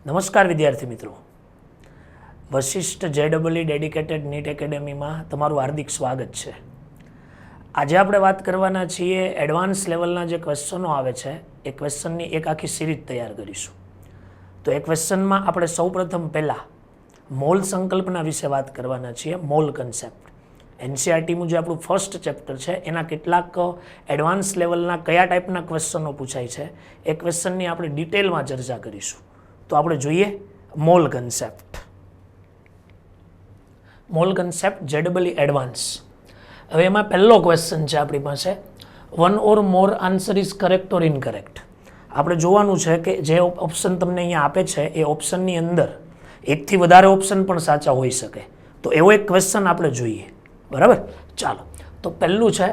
નમસ્કાર વિદ્યાર્થી મિત્રો, વશિષ્ઠ JEE ડેડિકેટેડ નીટ એકેડેમીમાં તમારું હાર્દિક સ્વાગત છે. આજે આપણે વાત કરવાના છીએ એડવાન્સ લેવલના જે ક્વેશ્ચનો આવે છે એ ક્વેશ્ચનની એક આખી સિરીઝ તૈયાર કરીશું. તો એ ક્વેશ્ચનમાં આપણે સૌપ્રથમ પહેલાં મોલ સંકલ્પના વિશે વાત કરવાના છીએ. મોલ કન્સેપ્ટ NCERT મુજબ આપણું ફર્સ્ટ ચેપ્ટર છે, એના કેટલાક એડવાન્સ લેવલના કયા ટાઈપના ક્વેશ્ચનો પૂછાય છે એ ક્વેશ્ચનની આપણે ડિટેલમાં ચર્ચા કરીશું. તો આપણે જોઈએ mall concept. Mall concept JEE advance. હવે એમાં પહેલો ક્વેશ્ચન છે આપણી પાસે, one or more answer is correct or incorrect. આપણે જોવાનું છે કે જે ઓપ્શન તમને અહીંયા આપે છે એ ઓપ્શનની અંદર એકથી વધારે ઓપ્શન પણ સાચા હોઈ શકે. તો એવો એક ક્વેશ્ચન આપણે જોઈએ, બરાબર. ચાલો, તો પહેલું છે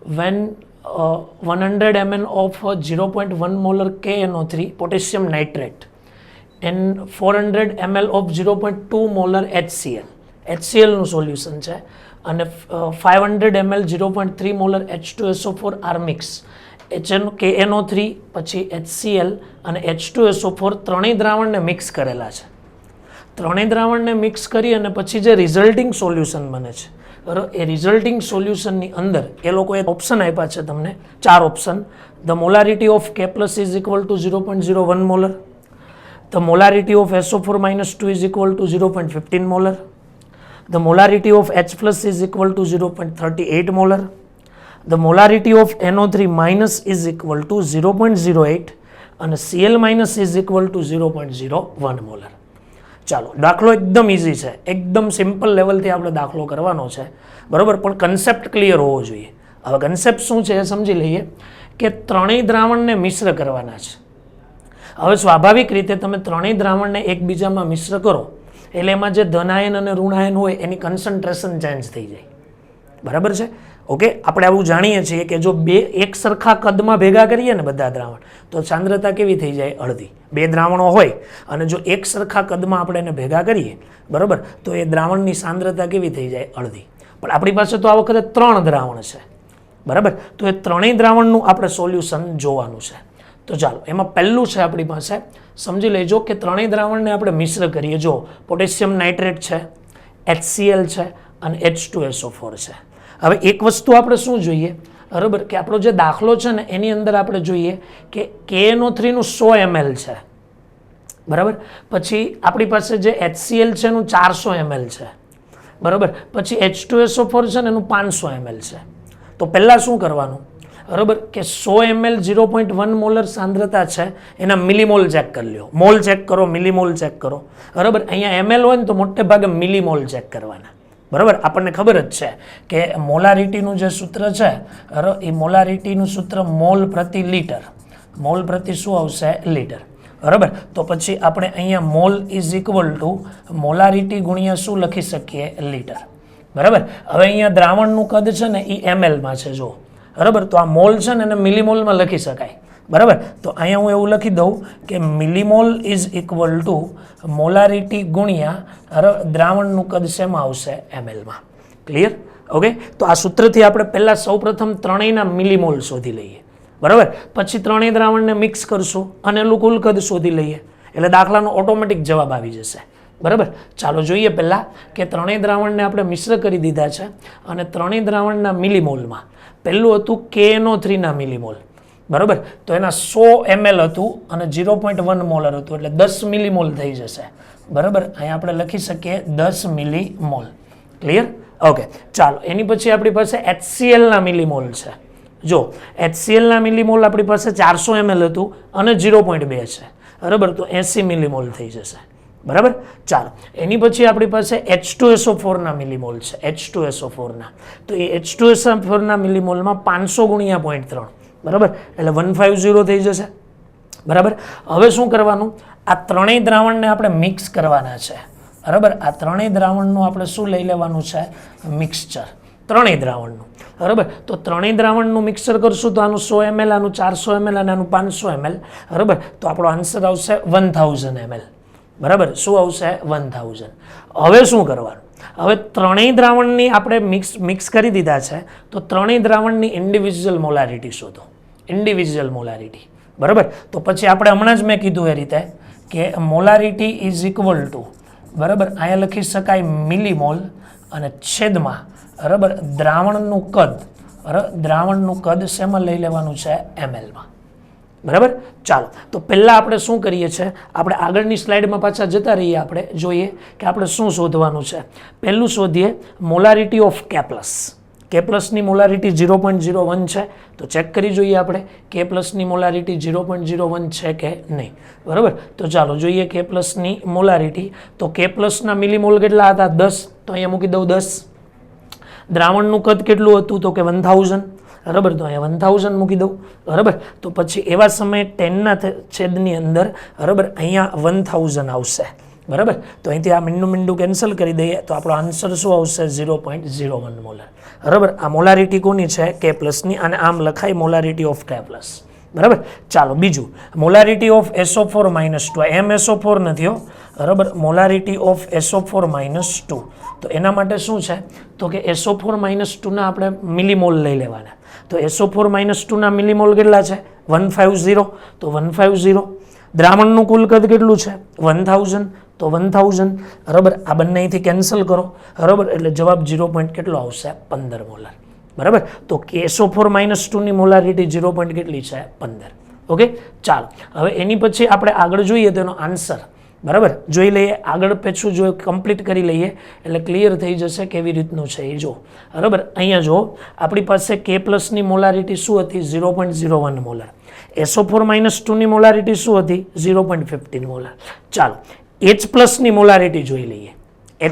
van 100 ml of 0.1 molar KNO3 potassium nitrate and 400 ml of 0.2 molar HCl. HCl નું સોલ્યુશન છે અને 500 ml 0.3 molar H2SO4 are mix. KNO3 પછી HCl અને H2SO4 ત્રણેય દ્રાવણને મિક્સ કરેલા છે. ત્રણેય દ્રાવણને મિક્સ કરી અને પછી જે રિઝલ્ટિંગ સોલ્યુશન બને છે, બરાબર, એ રિઝલ્ટિંગ સોલ્યુશનની અંદર એ લોકોએ ઓપ્શન આપ્યા છે તમને, 4 option. The molarity of K+ is equal two 0.01 molar. The molarity of SO4 minus 2 is equal to 0.15 molar. The molarity of H plus is equal to 0.38 molar. The molarity of NO3 minus is equal to 0.08 and Cl minus is equal to 0.01 molar. ચાલો, દાખલો એકદમ easy છે, એકદમ simple લેવલથી આપણે દાખલો કરવાનો છે, બરાબર, પણ કન્સેપ્ટ ક્લિયર હોવો જોઈએ. હવે કન્સેપ્ટ શું છે એ સમજી લઈએ કે ત્રણેય દ્રાવણને મિશ્ર કરવાના છે. હવે સ્વાભાવિક રીતે તમે ત્રણેય દ્રાવણને એકબીજામાં મિશ્ર કરો એટલે એમાં જે ધનાયન અને ઋણાયન હોય એની કન્સન્ટ્રેશન ચેન્જ થઈ જાય, બરાબર છે. ઓકે, આપણે આવું જાણીએ છીએ કે જો બે એક સરખા કદમાં ભેગા કરીએ ને બધા દ્રાવણ તો સાંદ્રતા કેવી થઈ જાય? અડધી. બે દ્રાવણો હોય અને જો એક સરખા કદમાં આપણે એને ભેગા કરીએ, બરાબર, તો એ દ્રાવણની સાંદ્રતા કેવી થઈ જાય? અડધી. પણ આપણી પાસે તો આ વખતે 3 દ્રાવણ છે, બરાબર, તો એ ત્રણેય દ્રાવણનું આપણે સોલ્યુશન જોવાનું છે. તો ચાલો, એમાં પહેલું છે આપણી પાસે, સમજી લેજો કે ત્રણેય દ્રાવણને આપણે મિશ્ર કરીએ. જો પોટેશિયમ નાઇટ્રેટ છે, HCl છે અને H2SO4 છે. હવે એક વસ્તુ આપણે શું જોઈએ, બરાબર, કે આપણો જે દાખલો છે ને એની અંદર આપણે જોઈએ કે KNO3 નું 100 ml છે, બરાબર, પછી આપણી પાસે જે HCl છે એનું 400 ml છે, બરાબર, પછી H2SO4 છે ને એનું 500 ml છે. તો પહેલાં શું કરવાનું, બરાબર, કે 100 ml 0.1 મોલર સાંદ્રતા છે એના મિલીમોલ ચેક કરી લો. મોલ ચેક કરો, મિલીમોલ ચેક કરો, બરાબર. અહીંયા ml હોય ને તો મોટે ભાગે મિલીમોલ ચેક કરવાના, બરાબર. આપણને ખબર જ છે કે મોલારિટીનું જે સૂત્ર છે એ મોલારિટીનું સૂત્ર મોલ પ્રતિ લીટર, મોલ પ્રતિ શું આવશે? લીટર, બરાબર. તો પછી આપણે અહીંયા mall is equal two molarity ગુણ્યા શું લખી શકીએ? લીટર, બરાબર. હવે અહીંયા દ્રાવણનું કદ છે ને એ mlમાં છે, જો, બરાબર. તો આ મોલ છે ને એને મિલીમોલમાં લખી શકાય, બરાબર. તો અહીંયા હું એવું લખી દઉં કે મિલીમોલ ઇઝ ઇક્વલ ટુ મોલારિટી ગુણ્યા દ્રાવણનું કદ શેમાં આવશે? mlમાં. ક્લિયર? ઓકે, તો આ સૂત્રથી આપણે પહેલાં સૌપ્રથમ ત્રણેયના મિલીમોલ શોધી લઈએ, બરાબર. પછી ત્રણેય દ્રાવણને મિક્સ કરશું અને એનું કુલ કદ શોધી લઈએ એટલે દાખલાનો ઓટોમેટિક જવાબ આવી જશે, બરાબર. ચાલો જોઈએ પહેલાં કે ત્રણેય દ્રાવણને આપણે મિશ્ર કરી દીધા છે અને ત્રણેય દ્રાવણના મિલીમોલમાં પહેલું હતું KNO3 ના મિલીમોલ, બરાબર. તો એના 100 ml હતું અને 0.1 મોલર હતું એટલે 10 મિલીમોલ થઈ જશે, બરાબર. અહીંયા આપણે લખી શકીએ 10 મિલીમોલ. ક્લિયર? ઓકે, ચાલો, એની પછી આપણી પાસે HCl ના મિલીમોલ છે. જો HCl ના મિલીમોલ આપણી પાસે 400 ml હતું અને 0.2 છે, બરાબર. તો 80 મિલીમોલ થઈ જશે, બરાબર. ચાલો, એની પછી આપણી પાસે H2SO4 ના મિલીમોલ છે, H2SO4 ના. તો એ H2SO4 ના મિલીમોલમાં 500 ગુણ્યા 0.3, બરાબર, એટલે 150 થઈ જશે, બરાબર. હવે શું કરવાનું, આ ત્રણેય દ્રાવણને આપણે મિક્સ કરવાના છે, બરાબર. આ ત્રણેય દ્રાવણનું આપણે શું લઈ લેવાનું છે? મિક્સચર, ત્રણેય દ્રાવણનું, બરાબર. તો ત્રણેય દ્રાવણનું મિક્સર કરશું તો આનું 100 ml, આનું 400 ml અને આનું 500 ml, બરાબર. તો આપણો આન્સર આવશે 1000 ml, બરાબર. શું આવશે? 1000. હવે શું કરવાનું, હવે ત્રણેય દ્રાવણની આપણે મિક્સ કરી દીધા છે તો ત્રણેય દ્રાવણની ઇન્ડિવિજ્યુઅલ મોલારિટી શોધો, ઇન્ડિવિજ્યુઅલ મોલારિટી, બરાબર. તો પછી આપણે હમણાં જ મેં કીધું એ રીતે કે મોલારિટી ઇઝ ઇક્વલ ટુ બરાબર અહીંયા લખી શકાય મિલીમોલ અને છેદમાં બરાબર દ્રાવણનું કદ શેમાં લઈ લેવાનું છે એમએલમાં બરાબર. ચાલો તો પહેલાં આપણે શું કરીએ છીએ આપણે આગળની સ્લાઇડમાં પાછા જતા રહીએ આપણે જોઈએ કે આપણે શું શોધવાનું છે. પહેલું શોધીએ મોલારિટી ઓફ કે પ્લસની મોલારિટી 0.01 છે તો ચેક કરી જોઈએ આપણે કે પ્લસની મોલારિટી 0.01 છે કે નહીં બરાબર. તો ચાલો જોઈએ કે પ્લસની મોલારિટી તો કે પ્લસના મિલીમોલ કેટલા હતા 10 તો અહીંયા મૂકી દઉં 10. દ્રાવણનું કદ કેટલું હતું તો કે 1000 બરાબર તો અહીંયા 1000 મૂકી દઉં બરાબર. તો પછી એવા સમયે 10ના છેદની અંદર બરાબર અહીંયા 1000 આવશે બરાબર. તો અહીંથી આ મીંડું કેન્સલ કરી દઈએ તો આપણો આન્સર શું આવશે 0.01 મોલર બરાબર. આ મોલારિટી કોની છે કે પ્લસની અને આમ લખાય મોલારિટી ઓફ કે પ્લસ બરાબર. ચાલો બીજું મોલારિટી ઓફ SO4 -2 MSO4 નથી હો બરાબર. મોલારિટી ઓફ SO4 -2 તો એના માટે શું છે તો કે SO4 -2 ના આપણે મિલીમોલ લઈ લેવાના. તો SO4 -2 ના મિલીમોલ કેટલા છે 150 તો 150. દ્રાવણનું કુલ કદ કેટલું છે 1000 તો 1000 બરાબર. આ બંને અહીંથી કેન્સલ કરો બરાબર એટલે જવાબ 0. કેટલો આવશે 15 મોલર બરાબર. તો SO4 -2 ની મોલારિટી 0. કેટલી છે 15. ઓકે ચાલો હવે એની પછી આપણે આગળ જોઈએ તેનો આન્સર બરાબર જોઈ લઈએ આગળ પાછું જો કમ્પ્લીટ કરી લઈએ એટલે ક્લિયર થઈ જશે કેવી રીતનું છે એ જો બરાબર. અહીંયા જો આપણી પાસે કે પ્લસની મોલારિટી શું હતી 0.01 મોલર. SO4 -2 ની મોલારિટી શું હતી 0.15 મોલર. ચાલો H પ્લસની મોલારિટી જોઈ લઈએ.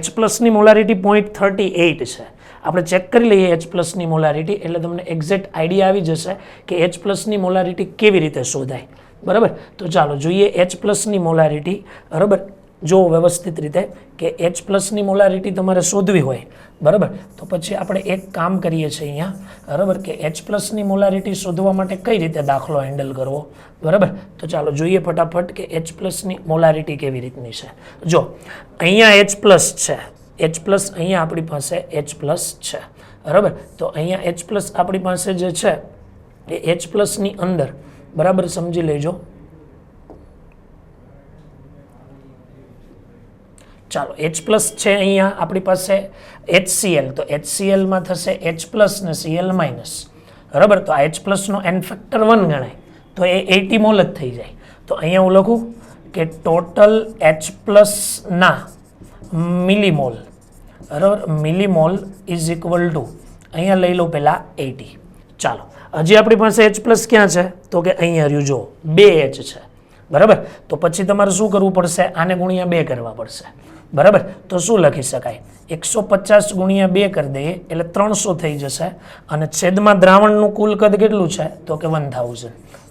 H પ્લસની મોલારિટી 0.38 છે. આપણે ચેક કરી લઈએ H પ્લસની મોલારિટી એટલે તમને એક્ઝેક્ટ આઈડિયા આવી જશે કે H પ્લસની મોલારિટી કેવી રીતે શોધાય બરાબર. તો ચાલો જોઈએ H પ્લસની મોલારિટી બરાબર. જો વ્યવસ્થિત રીતે કે H પ્લસની મોલારિટી તમારે શોધવી હોય બરાબર તો પછી આપણે એક કામ કરીએ છીએ અહીંયા બરાબર કે H પ્લસની મોલારિટી શોધવા માટે કઈ રીતે દાખલો હેન્ડલ કરવો બરાબર. તો ચાલો જોઈએ ફટાફટ કે H પ્લસની મોલારિટી કેવી રીતની છે. જો અહીંયા H પ્લસ છે H પ્લસ અહીંયા આપણી પાસે H પ્લસ છે બરાબર. તો અહીંયા H પ્લસ આપણી પાસે જે છે એ H પ્લસની અંદર બરાબર સમજી લેજો. ચાલો H પ્લસ છે અહીંયા આપણી પાસે HCl તો HClમાં થશે H પ્લસ ને Cl માઇનસ બરાબર. તો આ H પ્લસનો n ફેક્ટર 1 ગણાય તો એ 80 મોલ જ થઈ જાય. તો અહીંયા હું લખું કે ટોટલ H પ્લસના મિલીમોલ બરાબર મિલીમોલ ઇઝ ઇક્વલ ટુ અહીંયા લઈ લો પહેલાં 80. ચાલો હજી આપણી પાસે H પ્લસ ક્યાં છે તો કે અહીંયા રહ્યું જો 2 H છે બરાબર. તો પછી તમારે શું કરવું પડશે આને ગુણ્યા 2 કરવા પડશે બરાબર. તો શું લખી શકાય 150 ગુણ્યા 2 કરી દઈએ એટલે 300 થઈ જશે અને છેદમાં દ્રાવણનું કુલ કદ કેટલું છે તો કે 1000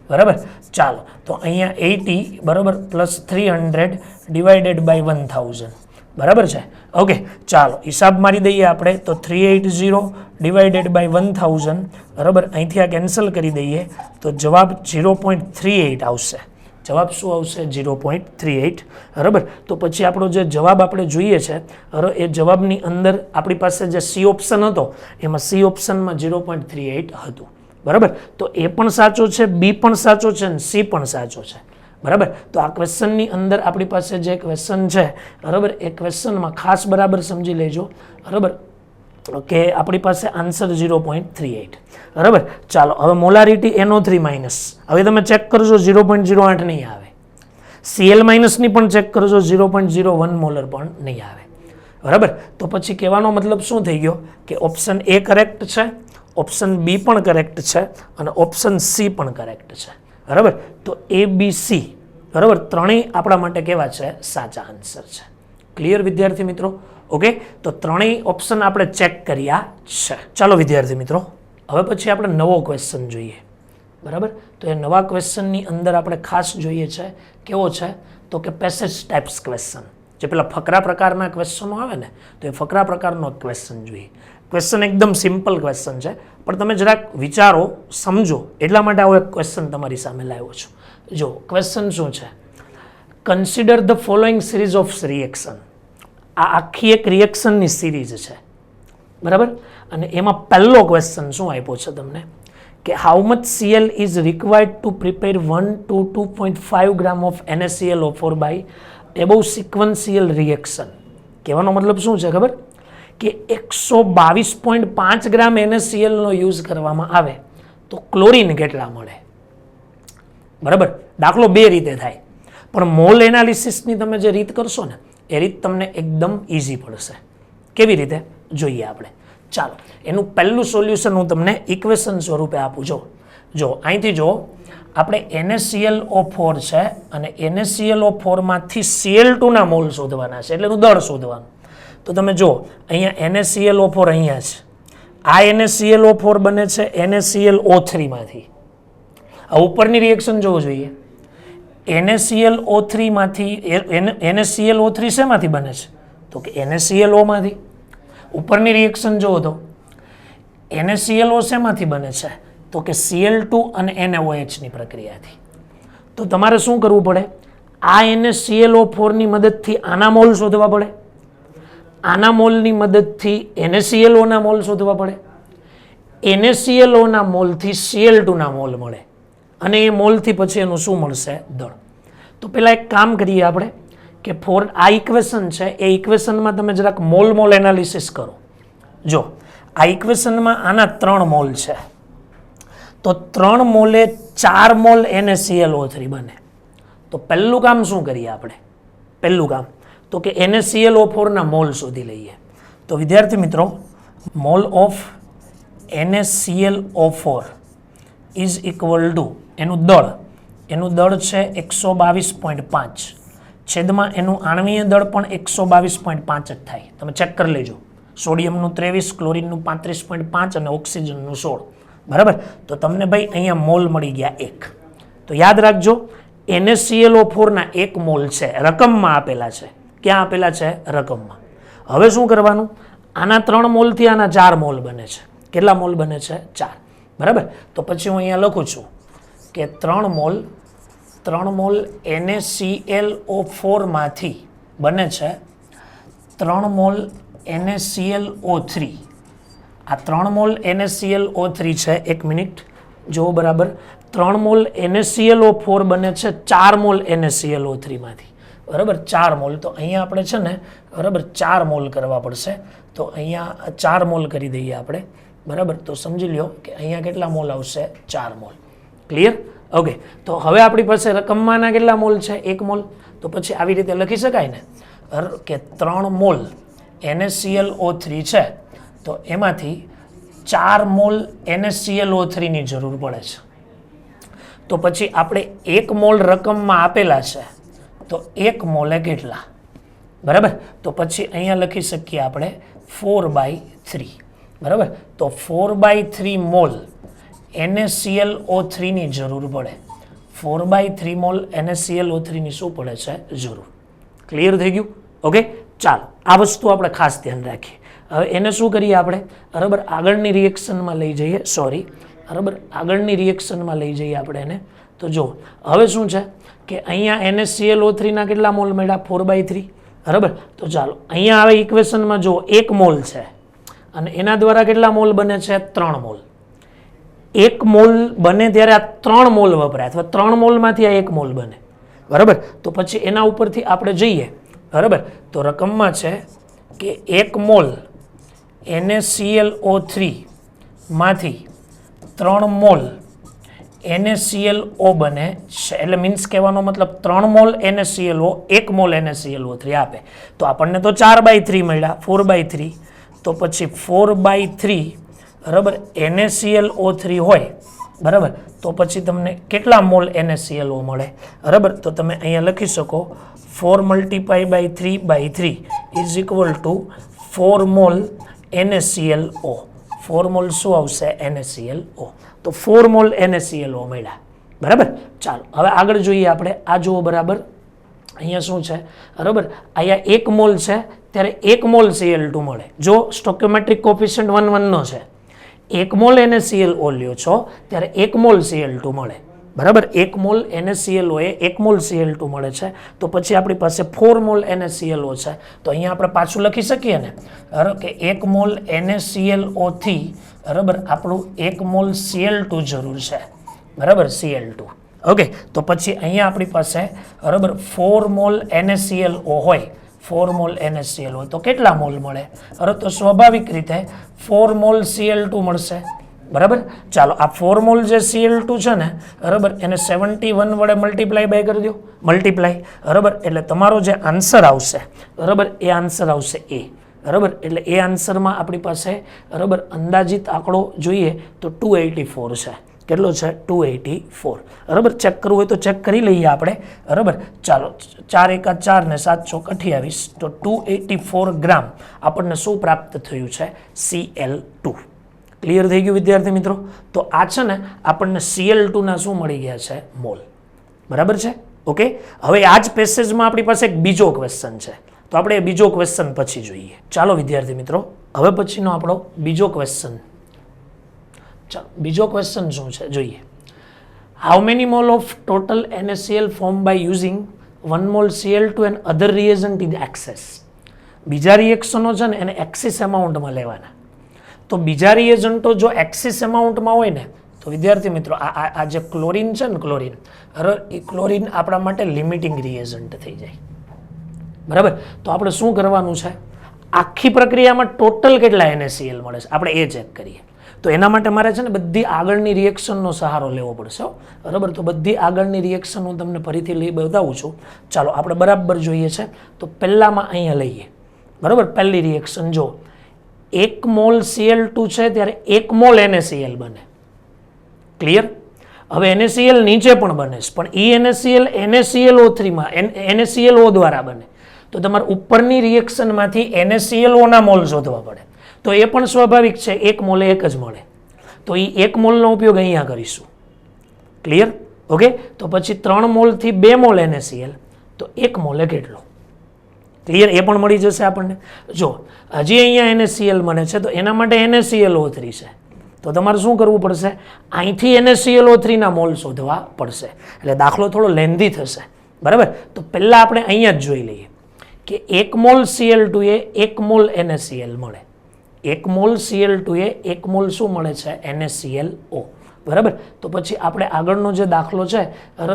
બરાબર. ચાલો તો અહીંયા 80 બરાબર પ્લસ 300 ડિવાઇડેડ બાય 1000 બરાબર છે. ઓકે ચાલો હિસાબ મારી દઈએ આપણે તો 380 ડિવાઇડેડ બાય 1000 બરાબર. અહીંથી આ કેન્સલ કરી દઈએ તો જવાબ 0.38 આવશે. જવાબ શું આવશે 0.38 બરાબર. તો પછી આપણો જે જવાબ આપણે જોઈએ છે એ જવાબની અંદર આપણી પાસે જે સી ઓપ્શન હતો એમાં સી ઓપ્શનમાં 0.38 હતું બરાબર. તો એ પણ સાચો છે બી પણ સાચો છે અને સી પણ સાચો છે બરાબર. તો આ ક્વેશ્ચનની અંદર આપણી પાસે જે ક્વેશ્ચન છે બરાબર એ ક્વેશ્ચનમાં ખાસ બરાબર સમજી લેજો બરાબર કે આપણી પાસે આન્સર 0.38 બરાબર. ચાલો હવે મોલારિટી NO3 માઇનસ હવે તમે ચેક કરજો 0.08 નહીં આવે. Cl માઇનસની પણ ચેક કરજો 0.01 મોલર પણ નહીં આવે બરાબર. તો પછી કહેવાનો મતલબ શું થઈ ગયો કે ઓપ્શન એ કરેક્ટ છે, ઓપ્શન બી પણ કરેક્ટ છે અને ઓપ્શન સી પણ કરેક્ટ છે બરાબર. તો ABC બરાબર ત્રણેય આપણા માટે કેવા છે સાચા આન્સર છે. ક્લિયર વિદ્યાર્થી મિત્રો. ઓકે તો ત્રણેય ઓપ્શન આપણે ચેક કર્યા છે. ચાલો વિદ્યાર્થી મિત્રો હવે પછી આપણે નવો ક્વેશ્ચન જોઈએ બરાબર. તો એ નવા ક્વેશ્ચનની અંદર આપણે ખાસ જોઈએ છે કેવો છે તો કે પેસેજ ટાઈપ્સ ક્વેશ્ચન. જે પેલા ફકરા પ્રકારના ક્વેશ્ચનો આવે ને તો એ ફકરા પ્રકારનો ક્વેશ્ચન જોઈએ. ક્વેશ્ચન એકદમ સિમ્પલ ક્વેશ્ચન છે પણ તમે જરાક વિચારો સમજો એટલા માટે આવો એક ક્વેશ્ચન તમારી સામે લાવ્યો છું. જો ક્વેશ્ચન શું છે consider the following series of reaction. આ આખી એક રિએક્શનની સિરીઝ છે બરાબર. અને એમાં પહેલો ક્વેશ્ચન શું આપ્યો છે તમને કે how much CL is required to prepare 1 to 2.5 gram of NaClO4 by above sequential reaction. કહેવાનો મતલબ શું છે ખબર? કે 122.5 ગ્રામ NaCl નો યુઝ કરવામાં આવે તો ક્લોરીન કેટલા મળે? બરાબર, દાખલો બે રીતે થાય, પણ મોલ એનાલિસિસની તમે જે રીત કરશો ને એ રીત તમને એકદમ ઇઝી પડશે. કેવી રીતે જોઈએ આપણે? ચાલો, એનું પહેલું સોલ્યુશન હું તમને ઇક્વેશન સ્વરૂપે આપું. જો અહીંથી જો આપણે NaClO4 છે અને NaClO4 માંથી Cl2 ના મોલ શોધવાના છે, એટલે એનું દળ શોધવાનું. તો તમે જો અહીંયા NaClO4 અહીંયા છે, આ NaClO4 બને છે NaClO3 માંથી. આ ઉપરની રિએક્શન જોવો જોઈએ. NaClO3 માંથી NaClO3 શેમાંથી બને છે? તો કે NaClO માંથી. ઉપરની રિએક્શન જોવો તો NaClO શેમાંથી બને છે? તો કે Cl2 અને NaOH ની પ્રક્રિયાથી. તો તમારે શું કરવું પડે? આ NaClO4 ની મદદથી આના મોલ શોધવા પડે, આના મોલની મદદથી NaClO ના મોલ શોધવા પડે, NaClO ના મોલથી Cl2 ના મોલ મળે અને એ મોલથી પછી એનું શું મળશે? દળ. તો પહેલા એક કામ કરીએ આપણે કે આ ઇક્વેશન છે એ ઇક્વેશનમાં તમે જરાક મોલ એનાલિસિસ કરો. જો આ ઇક્વેશનમાં આના 3 મોલ છે, તો 3 મોલે 4 મોલ NaClO3 બને. તો પહેલું કામ શું કરીએ આપણે? પહેલું કામ તો કે NaClO4 ના મોલ શોધી લઈએ. તો વિદ્યાર્થી મિત્રો, mall of NaClO4 is equal two એનું દળ છે 122.5, છેદમાં એનું આણ્વીય દળ પણ 122.5 જ થાય. તમે ચેક કરી લેજો. સોડિયમનું 23, ક્લોરીનનું 35.5 અને ઓક્સિજનનું 16. બરાબર, તો તમને ભાઈ અહીંયા મોલ મળી ગયા 1. તો યાદ રાખજો, NaClO4 ના 1 મોલ છે, રકમમાં આપેલા છે. ક્યાં આપેલા છે? રકમમાં. હવે શું કરવાનું? આના 3 મોલથી આના 4 મોલ બને છે. કેટલા મોલ બને છે? 4. બરાબર, તો પછી હું અહીંયા લખું છું કે 3 મોલ NaClO4 માંથી બને છે 3 મોલ NaClO3. આ 3 મોલ NaClO3 છે, 1 મિનિટ જો બરાબર, 3 મોલ NaClO4 બને છે 4 મોલ NaClO3 માંથી. બરાબર, 4 મોલ. તો અહીંયા આપણે છે ને બરાબર 4 મોલ કરવા પડશે. તો અહીંયા 4 મોલ કરી દઈએ આપણે. બરાબર, તો સમજી લ્યો કે અહીંયા કેટલા મોલ આવશે? 4 મોલ. ક્લિયર? ઓકે, તો હવે આપણી પાસે રકમમાંના કેટલા મોલ છે? 1 મોલ. તો પછી આવી રીતે લખી શકાય ને કે 3 મોલ NaClO3 છે, તો એમાંથી 4 મોલ NaClO3 ની જરૂર પડે છે. તો પછી આપણે 1 મોલ રકમમાં આપેલા છે, તો 1 મોલે કેટલા? બરાબર, તો પછી અહીંયા લખી શકીએ આપણે 4/3. બરાબર, તો 4/3 મોલ NaClO3 ની જરૂર પડે. 4/3 મોલ NaClO3 ની શું પડે છે? જરૂર. ક્લિયર થઈ ગયું? ઓકે, ચાલો આ વસ્તુ આપણે ખાસ ધ્યાન રાખીએ. હવે એને શું કરીએ આપણે? બરાબર, આગળની રિએક્શનમાં લઈ જઈએ. બરાબર, આગળની રિએક્શનમાં લઈ જઈએ આપણે એને. તો જો હવે શું છે કે અહીંયા NaClO3 ના કેટલા મોલ મળ્યા? 4/3. બરાબર, તો ચાલો અહીંયા આવે ઇક્વેશનમાં જો 1 મોલ છે અને એના દ્વારા કેટલા મોલ બને છે? 3 મોલ. 1 મોલ બને ત્યારે આ 3 મોલ વપરાય, અથવા 3 મોલમાંથી આ 1 મોલ બને. બરાબર, તો પછી એના ઉપરથી આપણે જઈએ. બરાબર, તો રકમમાં છે કે 1 મોલ NaClO3 માંથી 3 મોલ NaClO બને છે. એટલે મીન્સ કહેવાનો મતલબ 3 મોલ NaClO 1 મોલ NaClO3 આપે. તો આપણને તો 4/3 મળ્યા, 4/3. તો પછી 4/3 બરાબર NaClO3 હોય. બરાબર, તો પછી તમને કેટલા મોલ NaClO મળે? બરાબર, તો તમે અહીંયા લખી શકો 4 × 3/3 is equal two 4 mall NaClO. 4 mall શું આવશે? NaClO. તો 4 મોલ NaClO મળ્યા. બરાબર, ચાલો હવે આગળ જોઈએ આપણે. આ જુઓ બરાબર, અહીંયા શું છે? બરાબર, અહીંયા 1 મોલ છે ત્યારે 1 મોલ Cl2 મળે. જો સ્ટોઇકિયોમેટ્રિક કોએફિશિયન્ટ 1 1 નો છે, 1 મોલ NaClO લ્યો છો ત્યારે 1 મોલ Cl2 મળે. બરાબર, 1 મોલ NaClO એ 1 મોલ Cl2 મળે છે. તો પછી આપણી પાસે 4 મોલ NaClO છે. તો અહીંયા આપણે પાછું લખી શકીએ ને, બરાબર, કે 1 મોલ NaClO થી બરાબર આપણું 1 મોલ Cl2 જરૂર છે. બરાબર, Cl2. ઓકે, તો પછી અહીંયા આપણી પાસે બરાબર 4 મોલ NaClO હોય, 4 મોલ NaClO તો કેટલા મોલ મળે? બરાબર, તો સ્વાભાવિક રીતે 4 મોલ Cl2 મળશે. બરાબર, ચાલો આ 4 મોલ જે Cl2 છે ને, બરાબર, એને 71 વડે મલ્ટીપ્લાય બાય કરી દો, મલ્ટીપ્લાય. બરાબર, એટલે તમારો જે આન્સર આવશે, બરાબર, એ આન્સર આવશે એ. બરાબર, એટલે એ આન્સરમાં આપણી પાસે બરાબર અંદાજિત આંકડો જોઈએ તો 284 છે. કેટલો છે? 284. બરાબર, ચેક કરવું હોય તો ચેક કરી લઈએ આપણે. બરાબર, ચાલો 4 એકા 4 ને 7 ચોક 28, તો 284 ગ્રામ આપણને શું પ્રાપ્ત થયું છે? Cl2. ક્લિયર થઈ ગયું વિદ્યાર્થી મિત્રો? તો આ છે ને આપણને Cl2 ના શું મળી ગયા છે? મોલ. બરાબર છે? ઓકે, હવે આ જ પેસેજમાં આપણી પાસે એક બીજો ક્વેશ્ચન છે, તો આપણે બીજો ક્વેશ્ચન પછી જોઈએ. ચાલો વિદ્યાર્થી મિત્રો, હવે પછીનો આપણો બીજો ક્વેશ્ચન. ચાલો બીજો ક્વેશ્ચન શું છે જોઈએ. How many mole of total NaCl form by using 1 mole Cl2 and other reagent in excess. બીજા રિએક્શનો છે ને એને એક્સિસ એમાઉન્ટમાં લેવાના. તો બીજા રિએજન્ટો જો એક્સિસ એમાઉન્ટમાં હોય ને, તો વિદ્યાર્થી મિત્રો આ જે ક્લોરીન છે ને, ક્લોરીન, બરાબર, એ ક્લોરીન આપણા માટે લિમિટિંગ રિએજન્ટ થઈ જાય. બરાબર, તો આપણે શું કરવાનું છે? આખી પ્રક્રિયામાં ટોટલ કેટલા NaCl મળે છે આપણે એ ચેક કરીએ. તો એના માટે મારે છે ને બધી આગળની રિએક્શનનો સહારો લેવો પડશે. બરાબર, તો બધી આગળની રિએક્શન હું તમને ફરીથી લઈ બતાવું છું. ચાલો આપણે બરાબર જોઈએ છે. તો પહેલામાં અહીંયા લઈએ. બરાબર, પહેલી રિએક્શન જો 1 મોલ Cl2 છે ત્યારે 1 મોલ NaCl બને. ક્લિયર? હવે NaCl નીચે પણ બને છે, પણ એ NaCl NaClO3 માં NaClO દ્વારા બને. તો તમારે ઉપરની રિએક્શનમાંથી NaClO ના મોલ શોધવા પડે. તો એ પણ સ્વાભાવિક છે, 1 મોલે 1 જ મળે. તો એ 1 મોલનો ઉપયોગ અહીંયા કરીશું. ક્લિયર? ઓકે, તો પછી 3 મોલથી 2 મોલ NaCl, તો 1 મોલે કેટલો? ક્લિયર? એ પણ મળી જશે આપણને. જો હજી અહીંયા NaCl બને છે તો એના માટે NaClO3 છે. તો તમારે શું કરવું પડશે? અહીંથી NaClO3 ના મોલ શોધવા પડશે. એટલે દાખલો થોડો લેન્ધી થશે. બરાબર, તો પહેલાં આપણે અહીંયા જ જોઈ લઈએ કે 1 મોલ Cl2 એ 1 મોલ NaCl મળે. 1 મોલ Cl2 એ 1 મોલ શું મળે છે? NaClO. બરાબર, તો પછી આપણે આગળનો જે દાખલો છે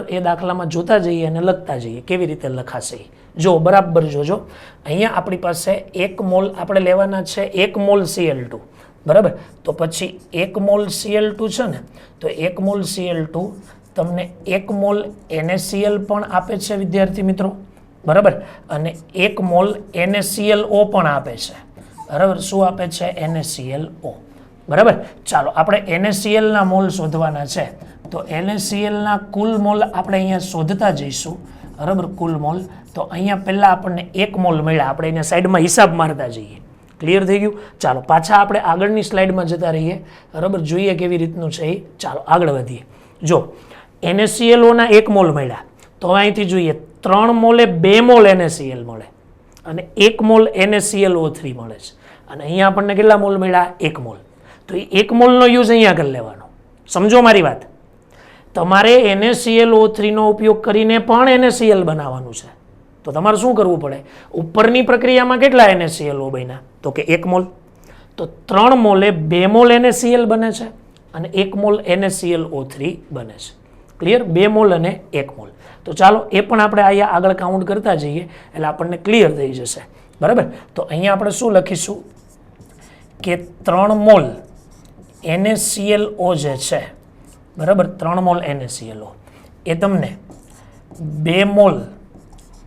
એ દાખલામાં જોતા જઈએ અને લખતા જઈએ. કેવી રીતે લખાશે? જો બરાબર જોજો. અહીંયા આપણી પાસે 1 મોલ આપણે લેવાના છે, 1 મોલ Cl2. બરાબર, તો પછી 1 મોલ Cl2 છે ને, તો 1 મોલ Cl2 તમને 1 મોલ NaCl પણ આપે છે વિદ્યાર્થી મિત્રો. બરાબર, અને 1 મોલ NaClO પણ આપે છે. બરાબર, શું આપે છે? NaClO. બરાબર, ચાલો આપણે NaCl ના મોલ શોધવાના છે. તો NaCl ના કુલ મોલ આપણે અહીંયા શોધતા જઈશું. બરાબર, કુલ મોલ. તો અહીંયા પહેલાં આપણને 1 મોલ મળ્યા, આપણે અહીંયા સાઈડમાં હિસાબ મારતા જઈએ. ક્લિયર થઈ ગયું? ચાલો પાછા આપણે આગળની સ્લાઇડમાં જતા રહીએ. બરાબર, જોઈએ કેવી રીતનું છે એ. ચાલો આગળ વધીએ. જો NaClO ના 1 મોલ મળ્યા, તો અહીંથી જોઈએ 3 મોલે 2 મોલ NaCl મળે અને 1 મોલ NaClO3 મળે છે. અને અહીંયા આપણને કેટલા મોલ મળ્યા? 1 મોલ. તો એ 1 મોલનો યુઝ અહીંયા કરી લેવાનો. સમજો મારી વાત? તમારે NaClO3 નો ઉપયોગ કરીને પણ NaCl બનાવવાનું છે. તો તમારે શું કરવું પડે? ઉપરની પ્રક્રિયામાં કેટલા NaClO બન્યા? તો કે 1 મોલ. તો 3 મોલે 2 મોલ NaCl બને છે અને 1 મોલ NaClO3 બને છે. ક્લિયર? 2 મોલ અને 1 મોલ. તો ચાલો એ પણ આપણે અહીંયા આગળ કાઉન્ટ કરતા જઈએ એટલે આપણને ક્લિયર થઈ જશે. બરાબર, તો અહીંયા આપણે શું લખીશું કે 3 મોલ NaClO જે છે, બરાબર, 3 મોલ NaClO એ તમને 2 મોલ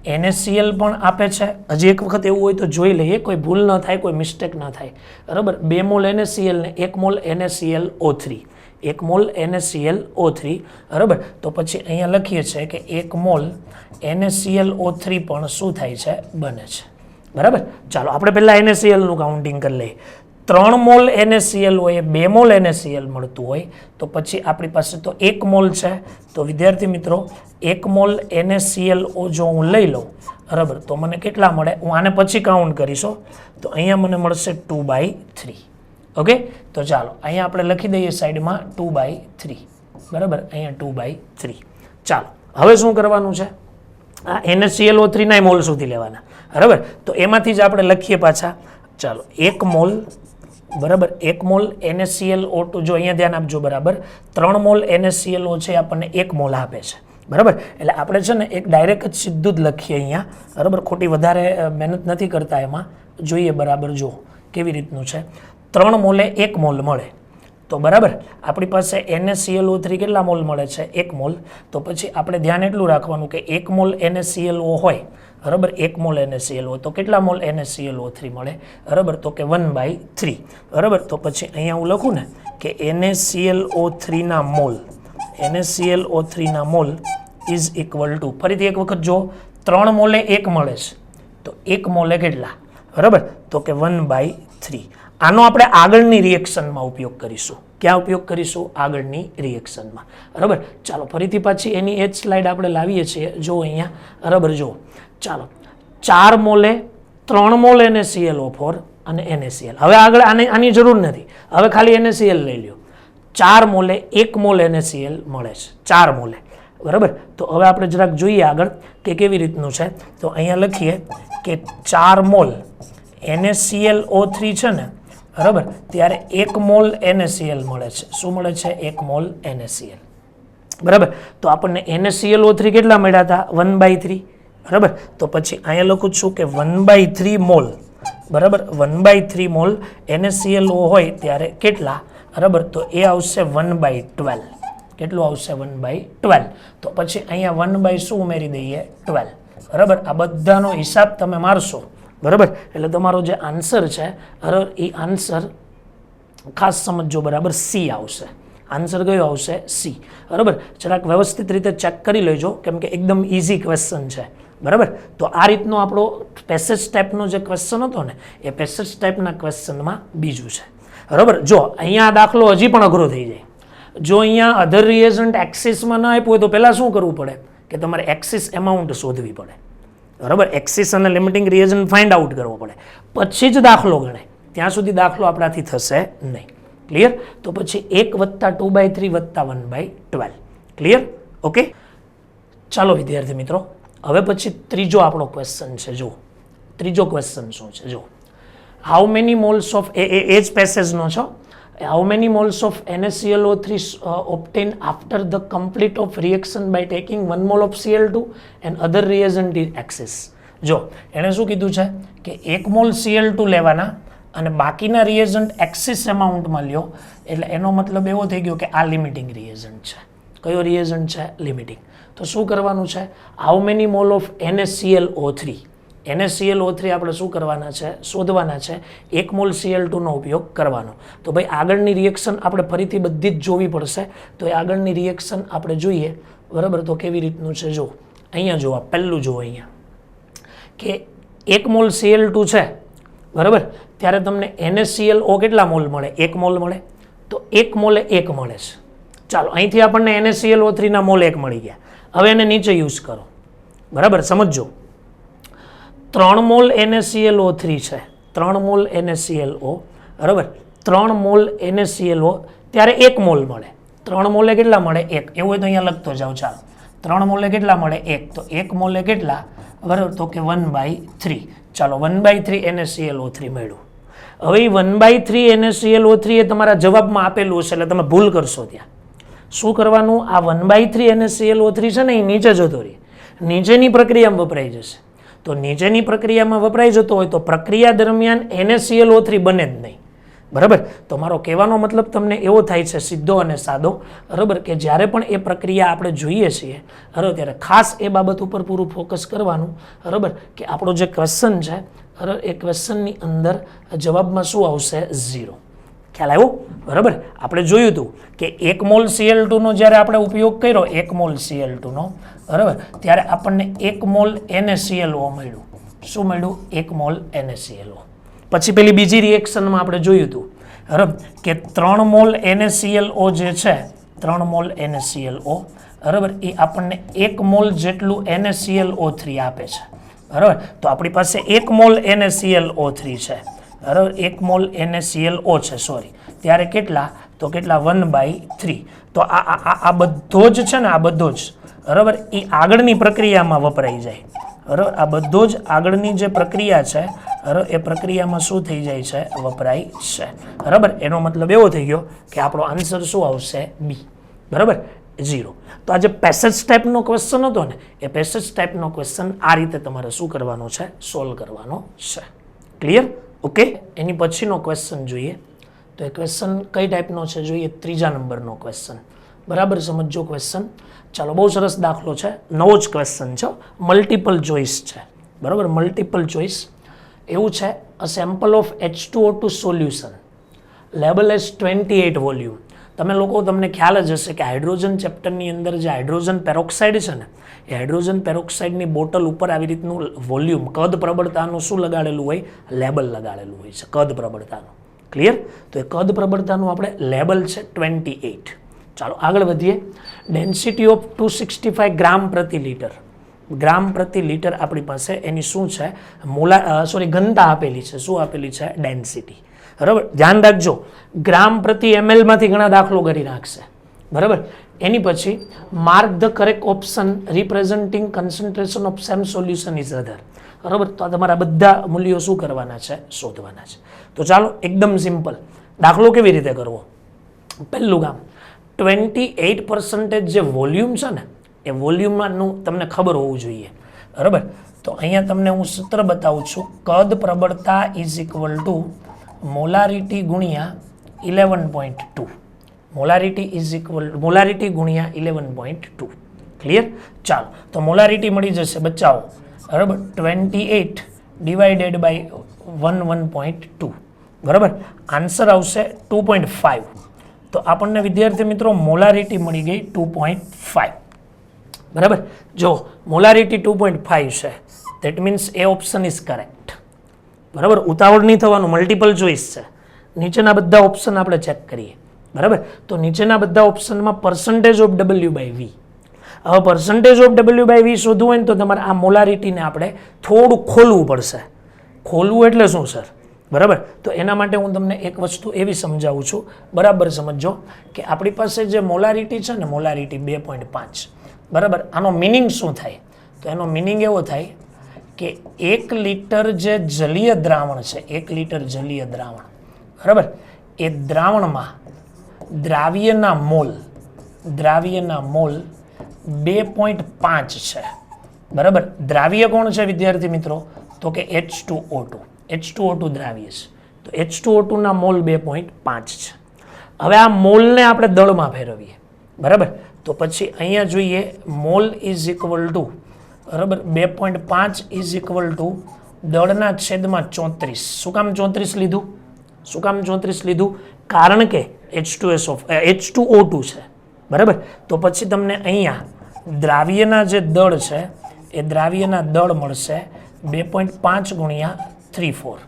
NaCl પણ આપે છે. હજી એક વખત એવું હોય તો જોઈ લઈએ, કોઈ ભૂલ ન થાય, કોઈ મિસ્ટેક ન થાય. બરાબર, 2 મોલ NaCl ને 1 મોલ NaClO3, 1 મોલ NaClO3. બરાબર, તો પછી અહીંયા લખીએ છીએ કે 1 મોલ NaClO3 પણ શું થાય છે? બને છે. બરાબર, ચાલો આપણે પહેલાં NaCl નું કાઉન્ટિંગ કરી લઈએ. 3 મોલ NaClO એ 2 મોલ NaCl મળતું હોય તો પછી આપણી પાસે તો 1 મોલ છે. તો વિદ્યાર્થી મિત્રો 1 મોલ NaClO જો હું લઈ લઉં, બરાબર, તો મને કેટલા મળે? હું આને પછી કાઉન્ટ કરીશું. તો અહીંયા મને મળશે 2/3. ઓકે, તો ચાલો અહીંયા આપણે લખી દઈએ સાઈડમાં 2/3. બરાબર, અહીંયા 2/3. ચાલો હવે શું કરવાનું છે, આ NaClO3 ના મોલ સુધી લેવાના, બરાબર. તો એમાંથી જ આપણે લખીએ પાછા, ચાલો 1 મોલ, બરાબર, 1 મોલ NaClO2, જો અહીંયા ધ્યાન આપજો, બરાબર, 3 મોલ NaClO છે આપણને 1 મોલ આપે છે, બરાબર. એટલે આપણે છે ને એક ડાયરેક્ટ જ સીધું જ લખીએ અહીંયા, બરાબર, ખોટી વધારે મહેનત નથી કરતા એમાં, જોઈએ બરાબર જો કેવી રીતનું છે. 3 મોલે 1 મોલ મળે, તો બરાબર આપણી પાસે NaClO3 કેટલા મોલ મળે છે, 1 મોલ. તો પછી આપણે ધ્યાન એટલું રાખવાનું કે 1 મોલ NaClO હોય, બરાબર, 1 મોલ NaClO, તો કેટલા મોલ NaClO3 મળે, બરાબર, તો કે 1/3, બરાબર. તો પછી અહીંયા હું લખું ને કે NaClO3 ના મોલ, NaClO3 ના મોલ ઇઝ ઇક્વલ ટુ, ફરીથી એક વખત જો 3 મોલે 1 મળે છે, તો 1 મોલે કેટલા, બરાબર, તો કે 1/3. આનો આપણે આગળની રિએક્શનમાં ઉપયોગ કરીશું. ક્યાં ઉપયોગ કરીશું, આગળની રિએક્શનમાં, બરાબર. ચાલો ફરીથી પાછી એની એ જ સ્લાઇડ આપણે લાવીએ છીએ, જો અહીંયા, બરાબર, જો ચાલો 4 મોલે 3 મોલ NaClO4 અને NaCl. હવે આગળ આની જરૂર નથી, હવે ખાલી NaCl લઈ લ્યો. 4 મોલે 1 મોલ NaCl મળે છે, 4 મોલે, બરાબર. તો હવે આપણે જરાક જોઈએ આગળ કે કેવી રીતનું છે. તો અહીંયા લખીએ કે 4 મોલ NaClO3 છે ને, બરાબર, ત્યારે 1 મોલ NaCl મળે છે. શું મળે છે, 1 મોલ NaCl, બરાબર. તો આપણને NaClO3 કેટલા મળ્યા હતા, 1/3, બરાબર. તો પછી અહીંયા લખું છું કે 1/3 મોલ, બરાબર, 1/3 મોલ NaClO હોય ત્યારે કેટલા, બરાબર, તો એ આવશે 1/12. કેટલું આવશે, 1/12. તો પછી અહીંયા 1 શું ઉમેરી દઈએ, 12, બરાબર. આ બધાનો હિસાબ તમે મારશો, બરાબર, એટલે તમારો જે આન્સર છે, બરાબર, એ આન્સર ખાસ સમજો, બરાબર, સી આવશે. આન્સર કયો આવશે, સી, બરાબર. જરાક વ્યવસ્થિત રીતે ચેક કરી લેજો, કેમ કે એકદમ ઇઝી ક્વેશ્ચન છે, બરાબર. તો આ રીતનો આપણો પેસેજ ટાઈપનો જે ક્વેશ્ચન હતો ને, એ પેસેજ ટાઈપના ક્વેશ્ચનમાં બીજું છે, બરાબર. જો અહીંયા આ દાખલો હજી પણ અઘરો થઈ જાય. જો અહીંયા અધર રિએજન્ટ એક્સિસમાં ન આપ્યું હોય તો પહેલાં શું કરવું પડે કે તમારે એક્સિસ એમાઉન્ટ શોધવી પડે, બરાબર. એક્સિસ અને લિમિટિંગ રિએજન્ટ ફાઇન્ડ આઉટ કરવો પડે, પછી જ દાખલો ગણે. ત્યાં સુધી દાખલો આપણાથી થશે નહીં. ક્લિયર? તો પછી 1 + 2/3 + 1/12. ક્લિયર? ઓકે, ચાલો વિદ્યાર્થી મિત્રો, હવે પછી ત્રીજો આપણો ક્વેશ્ચન છે. જો ત્રીજો ક્વેશ્ચન શું છે, જો હાઉ મેની મોલ્સ ઓફ એ જ પેસેજનો છો, how many moles of NaClO3 obtained after the complete of reaction by taking 1 mole of Cl2 and other reagent in excess. જો એણે શું કીધું છે કે 1 મોલ Cl2 લેવાના અને બાકીના રિએજન્ટ એક્સિસ એમાઉન્ટમાં લ્યો, એટલે એનો મતલબ એવો થઈ ગયો કે આ લિમિટિંગ રિએજન્ટ છે. કયો રિએજન્ટ છે, લિમિટિંગ. તો શું કરવાનું છે, how many mole of NaClO3, NaClO3 આપણે શું કરવાના છે, શોધવાના છે. 1 મોલ Cl2 નો ઉપયોગ કરવાનો. તો ભાઈ આગળની રિએક્શન આપણે ફરીથી બધી જ જોવી પડશે. તો એ આગળની રિએક્શન આપણે જોઈએ, બરાબર. તો કેવી રીતનું છે, જો અહીંયા જોવા, પહેલું જુઓ અહીંયા કે 1 મોલ Cl2 છે, બરાબર, ત્યારે તમને NaClO કેટલા મોલ મળે, 1 મોલ મળે. તો 1 મોલે 1 મળે છે. ચાલો અહીંથી આપણને NaClO3 ના મોલ 1 મળી ગયા. હવે એને નીચે યુઝ કરો, બરાબર, સમજો. 3 મોલ NaClO3 છે, 3 મોલ NaClO, બરાબર, 3 મોલ NaClO ત્યારે 1 મોલ મળે. 3 મોલે કેટલા મળે, 1. એવું હોય તો અહીંયા લખતો જાઓ, ચાલો. 3 મોલે કેટલા મળે, 1. તો 1 મોલે કેટલા, બરાબર, તો કે 1/3. ચાલો 1/3 NaClO3 મળ્યું. હવે 1/3 NaClO3 એ તમારા જવાબમાં આપેલું હશે, એટલે તમે ભૂલ કરશો. ત્યાં શું કરવાનું, આ 1/3 NaClO3 છે ને, એ નીચે જતો રહે, નીચેની પ્રક્રિયામાં વપરાઈ જશે. તો નીચેની પ્રક્રિયામાં વપરાઈ જતો હોય તો પ્રક્રિયા દરમિયાન NaClO3 બને જ નહીં, બરાબર. તો મારો કહેવાનો મતલબ તમને એવો થાય છે, સીધો અને સાદો, બરાબર, કે જ્યારે પણ એ પ્રક્રિયા આપણે જોઈએ છીએ, બરાબર, ત્યારે ખાસ એ બાબત ઉપર પૂરું ફોકસ કરવાનું, બરાબર, કે આપણો જે ક્વેશ્ચન છે, બરાબર, એ ક્વેશ્ચનની અંદર જવાબમાં શું આવશે, 0. ખ્યાલ આવ્યો, બરાબર. આપણે જોયું હતું કે 1 મોલ Cl2 નો જ્યારે આપણે ઉપયોગ કર્યો, 1 મોલ Cl2 નો, બરાબર, ત્યારે આપણને 1 મોલ NaClO મળ્યું. શું મળ્યું, 1 મોલ NaClO. પછી પેલી બીજી રિએક્શનમાં આપણે જોયું હતું, બરાબર, કે 3 મોલ NaClO જે છે, 3 મોલ NaClO, બરાબર, એ આપણને 1 મોલ જેટલું NaClO3 આપે છે, બરાબર. તો આપણી પાસે 1 મોલ NaClO3 છે, બરાબર 1 મોલ NaClO છે સોરી, ત્યારે કેટલા તો કેટલા 1/3. તો આ બધો જ છે ને, આ બધો જ બરાબર એ આગળની પ્રક્રિયામાં વપરાઈ જાય. બરાબર આ બધો જ આગળની જે પ્રક્રિયા છે બરાબર એ પ્રક્રિયામાં શું થઈ જાય છે, વપરાય છે. બરાબર એનો મતલબ એવો થઈ ગયો કે આપણો આન્સર શું આવશે, બી. બરાબર 0. તો આ જે પેસેજ ટાઈપનો ક્વેશ્ચન હતો ને, એ પેસેજ ટાઈપનો ક્વેશ્ચન આ રીતે તમારે શું કરવાનો છે, સોલ્વ કરવાનો છે. ક્લિયર? ઓકે. એની પછીનો ક્વેશ્ચન જોઈએ તો એ ક્વેશ્ચન કઈ ટાઈપનો છે જોઈએ, 3જા નંબરનો ક્વેશ્ચન. બરાબર સમજો ક્વેશ્ચન. ચાલો બહુ સરસ દાખલો છે, નવો જ ક્વેશ્ચન છે, મલ્ટિપલ ચોઇસ છે. બરાબર મલ્ટિપલ ચોઇસ એવું છે. A sample of H2O2 solution label as 28 volume. તમે લોકો, તમને ખ્યાલ જ હશે કે હાઇડ્રોજન ચેપ્ટરની અંદર જે હાઇડ્રોજન પેરોક્સાઇડ છે ને, એ હાઇડ્રોજન પેરોક્સાઇડની બોટલ ઉપર આવી રીતનું વોલ્યુમ, કદ પ્રબળતાનું શું લગાડેલું હોય, લેબલ લગાડેલું હોય છે, કદ પ્રબળતાનું. ક્લિયર? તો એ કદ પ્રબળતાનું આપણે લેબલ છે 28. ચાલો આગળ વધીએ. ડેન્સિટી ઓફ 265 ગ્રામ પ્રતિ લીટર. ગ્રામ પ્રતિ લીટર આપણી પાસે એની શું છે, ઘનતા આપેલી છે. શું આપેલી છે? ડેન્સિટી. બરાબર ધ્યાન રાખજો, ગ્રામ પ્રતિ ml માંથી ઘણા દાખલો કરી નાખશે. બરાબર એની પછી mark the correct option representing concentration of same solution is other. બરાબર તો આ તમારા બધા મૂલ્યો શું કરવાના છે, શોધવાના છે. તો ચાલો એકદમ સિમ્પલ દાખલો કેવી રીતે કરવો. પહેલું કામ, 28% જે વોલ્યુમ છે ને, એ વોલ્યુમનું તમને ખબર હોવું જોઈએ. બરાબર તો અહીંયા તમને હું સૂત્ર બતાવું છું. કદ પ્રબળતા ઇઝ ઇક્વલ ટુ મોલારિટી ગુણ્યા 11.2. મોલારિટી ગુણ્યા 11.2. ક્લિયર? ચાલો તો મોલારિટી મળી જશે, બચાવો. બરાબર 28 ડિવાઇડેડ બાય 1.2. બરાબર આન્સર આવશે 2.5. તો આપણને વિદ્યાર્થી મિત્રો મોલારિટી મળી ગઈ 2.5. બરાબર જો મોલારિટી 2.5 છે, that means A option is correct. બરાબર ઉતાવળ નહીં થવાનું, મલ્ટિપલ ચોઇસ છે. નીચેના બધા ઓપ્શન આપણે ચેક કરીએ. બરાબર તો નીચેના બધા ઓપ્શનમાં પર્સન્ટેજ ઓફ W/V. હવે પર્સન્ટેજ ઓફ W/V શોધવું હોય ને તો તમારે આ મોલારિટીને આપણે થોડું ખોલવું પડશે. ખોલવું એટલે શું સર? બરાબર તો એના માટે હું તમને એક વસ્તુ એવી સમજાવું છું, બરાબર સમજો કે આપણી પાસે જે મોલારિટી છે ને, મોલારિટી 2.5. બરાબર આનો મિનિંગ શું થાય? તો એનો મિનિંગ એવો થાય કે 1 લીટર જે જલીય દ્રાવણ છે, 1 લીટર જલીય દ્રાવણ, બરાબર એ દ્રાવણમાં દ્રાવ્યના મોલ 2.5 છે. બરાબર દ્રાવ્ય કોણ છે વિદ્યાર્થી મિત્રો? તો કે H2O2 દ્રાવ્ય છે. તો H2O2 ના મોલ 2.5 છે. હવે આ મોલને આપણે દળમાં ફેરવીએ. બરાબર તો પછી અહીંયા જોઈએ મોલ ઇઝ ઇક્વલ ટુ, બરાબર 2.5 ઇઝ ઇક્વલ ટુ દળના છેદમાં 34. શું કામ 34 લીધું? શું કામ 34 લીધું? કારણ કે H2O2 છે. બરાબર તો પછી તમને અહીંયા દ્રાવ્યના જે દળ છે, એ દ્રાવ્યના દળ મળશે 2.5 ગુણ્યા 3/4.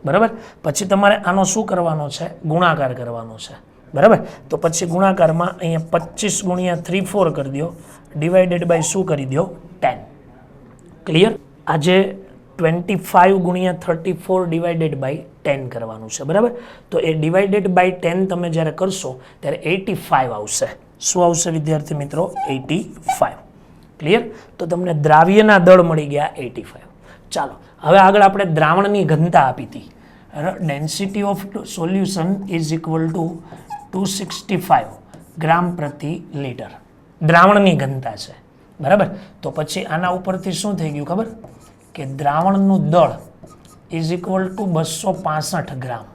બરાબર પછી તમારે આનો શું કરવાનો છે? ગુણાકાર કરવાનો છે. બરાબર તો પછી ગુણાકારમાં અહીંયા 25 ગુણ્યા 3/4 કરી દો, ડિવાઇડેડ બાય શું કરી દો? 10. ક્લિયર? આજે 25 ગુણ્યા 34 ડિવાઇડેડ બાય 10 કરવાનું છે. બરાબર તો એ ડિવાઇડેડ બાય 10 તમે જ્યારે કરશો ત્યારે 85 આવશે. શું આવશે વિદ્યાર્થી મિત્રો? 85. ક્લિયર? તો તમને દ્રાવ્યના દળ મળી ગયા 85. ચાલો હવે આગળ આપણે દ્રાવણની ઘનતા આપી હતી. Density of solution is equal two 265 ગ્રામ પ્રતિ લીટર. દ્રાવણની ઘનતા છે. બરાબર તો પછી આના ઉપરથી શું થઈ ગયું ખબર? કે દ્રાવણનું દળ ઇઝ ઇક્વલ ટુ 265 ગ્રામ.